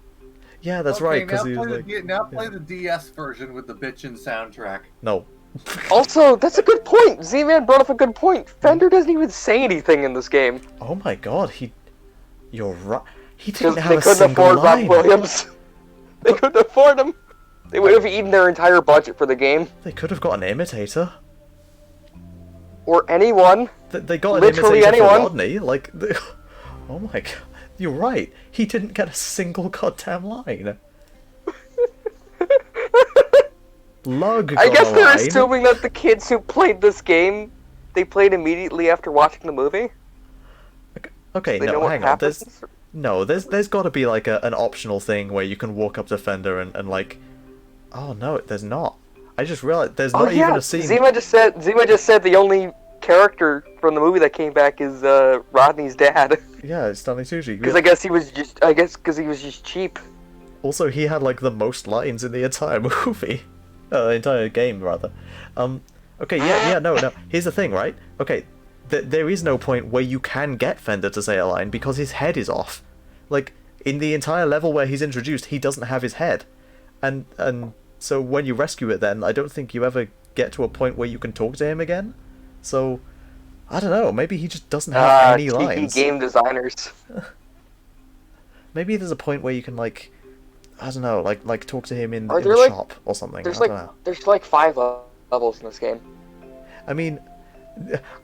Yeah, that's Okay, right, because now he was play like... the, now play the DS version with the bitchin' soundtrack. No. Also, that's a good point. Z-Man brought up a good point. Fender doesn't even say anything in this game. Oh my god, you're right. He Because didn't they have a couldn't single afford line. Rob Williams. They couldn't afford him. They would have eaten their entire budget for the game. They could have got an imitator. Or anyone. They got an Literally imitator anyone. for Rodney. Like, oh my god, you're right. He didn't get a single goddamn line. Lug got I guess a they're line. assuming that the kids who played this game, they played immediately after watching the movie. Okay, They know no, what hang on. happens. There's got to be like an optional thing where you can walk up to Fender and like, oh no, there's not. I just realized there's Oh not yeah, even a scene. Zima just said the only character from the movie that came back is Rodney's dad. Yeah, it's Stanley Tucci. Because I guess he was just cheap. Also, he had like the most lines in the entire movie, entire game rather. Okay, no. Here's the thing, right? Okay, there is no point where you can get Fender to say a line because his head is off. Like in the entire level where he's introduced, he doesn't have his head, and so when you rescue it, then I don't think you ever get to a point where you can talk to him again. So I don't know. Maybe he just doesn't have any lines. Game designers. Maybe there's a point where you can like, I don't know, like talk to him in Are the there, like- shop or something. There's I don't know. there's like 5 levels in this game. I mean,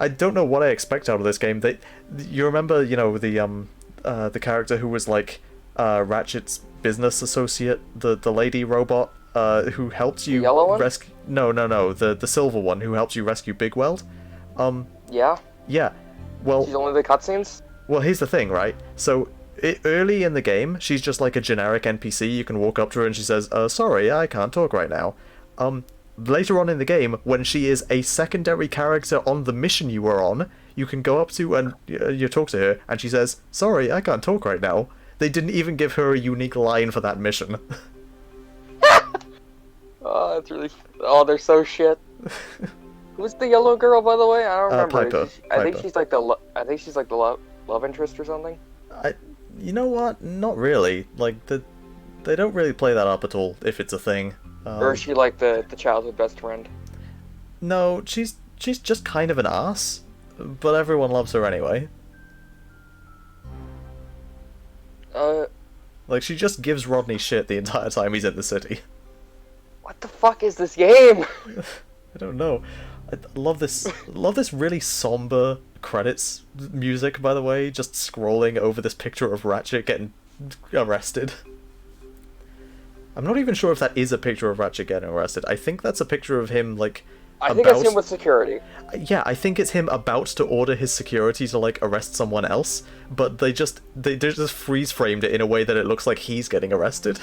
I don't know what I expect out of this game. You remember, you know, the character who was like Ratchet's business associate, the lady robot who helped you yellow one? rescue. No, the silver one who helped you rescue Big Weld. Yeah. Yeah. Well, She's only the cutscenes. Well, here's the thing, right? So, early in the game, she's just like a generic NPC. You can walk up to her and she says, sorry, I can't talk right now. Later on in the game, when she is a secondary character on the mission you were on, you can go up to and you talk to her, and she says, sorry, I can't talk right now. They didn't even give her a unique line for that mission. Oh, that's really. Oh, they're so shit. Who's the yellow girl, by the way? I don't remember. Piper. I think Piper. she's like the love interest or something. You know what? Not really. Like, they don't really play that up at all, if it's a thing. Or is she like the childhood best friend? No, she's just kind of an ass, but everyone loves her anyway. Like, she just gives Rodney shit the entire time he's in the city. What the fuck is this game? I don't know. I love this really somber credits music, by the way, just scrolling over this picture of Ratchet getting arrested. I'm not even sure if that is a picture of Ratchet getting arrested. I think that's a picture of him, like, I think it's him with security. Yeah, I think it's him about to order his security to, like, arrest someone else, but they just freeze framed it in a way that it looks like he's getting arrested.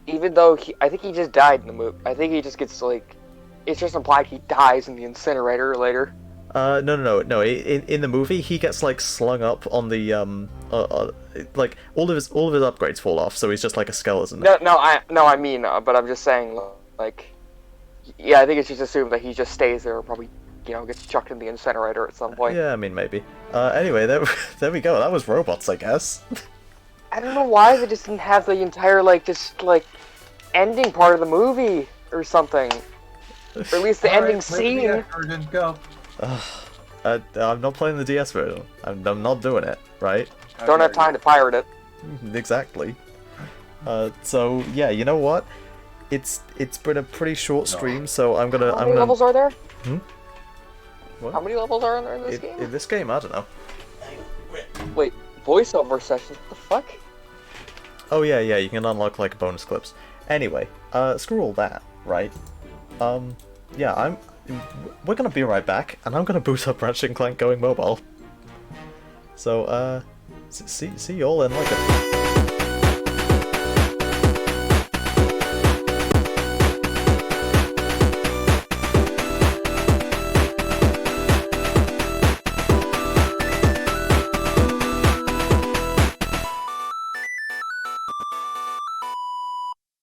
Even though I think he just died in the movie. I think he just gets like, it's just implied he dies in the incinerator later. No. In the movie, he gets like slung up on the like all of his upgrades fall off, so he's just like a skeleton. I mean, but I'm just saying, like, yeah, I think it's just assumed that he just stays there, or probably, you know, gets chucked in the incinerator at some point. Yeah, I mean maybe. Anyway, there we go. That was robots, I guess. I don't know why they just didn't have the entire ending part of the movie or something, or at least the ending scene. Go. I'm not playing the DS version. I'm not doing it. Right? Don't have time to pirate it. Exactly. So yeah, you know what? It's been a pretty short stream, so I'm How many gonna. levels are there? What? How many levels are there in this in, game? in this game, I don't know. Wait, voiceover sessions? What the fuck? Oh yeah, you can unlock like bonus clips. Anyway, screw all that, right? Yeah, we're gonna be right back, and I'm gonna boot up Ratchet and Clank Going Mobile. So, see you all in like a...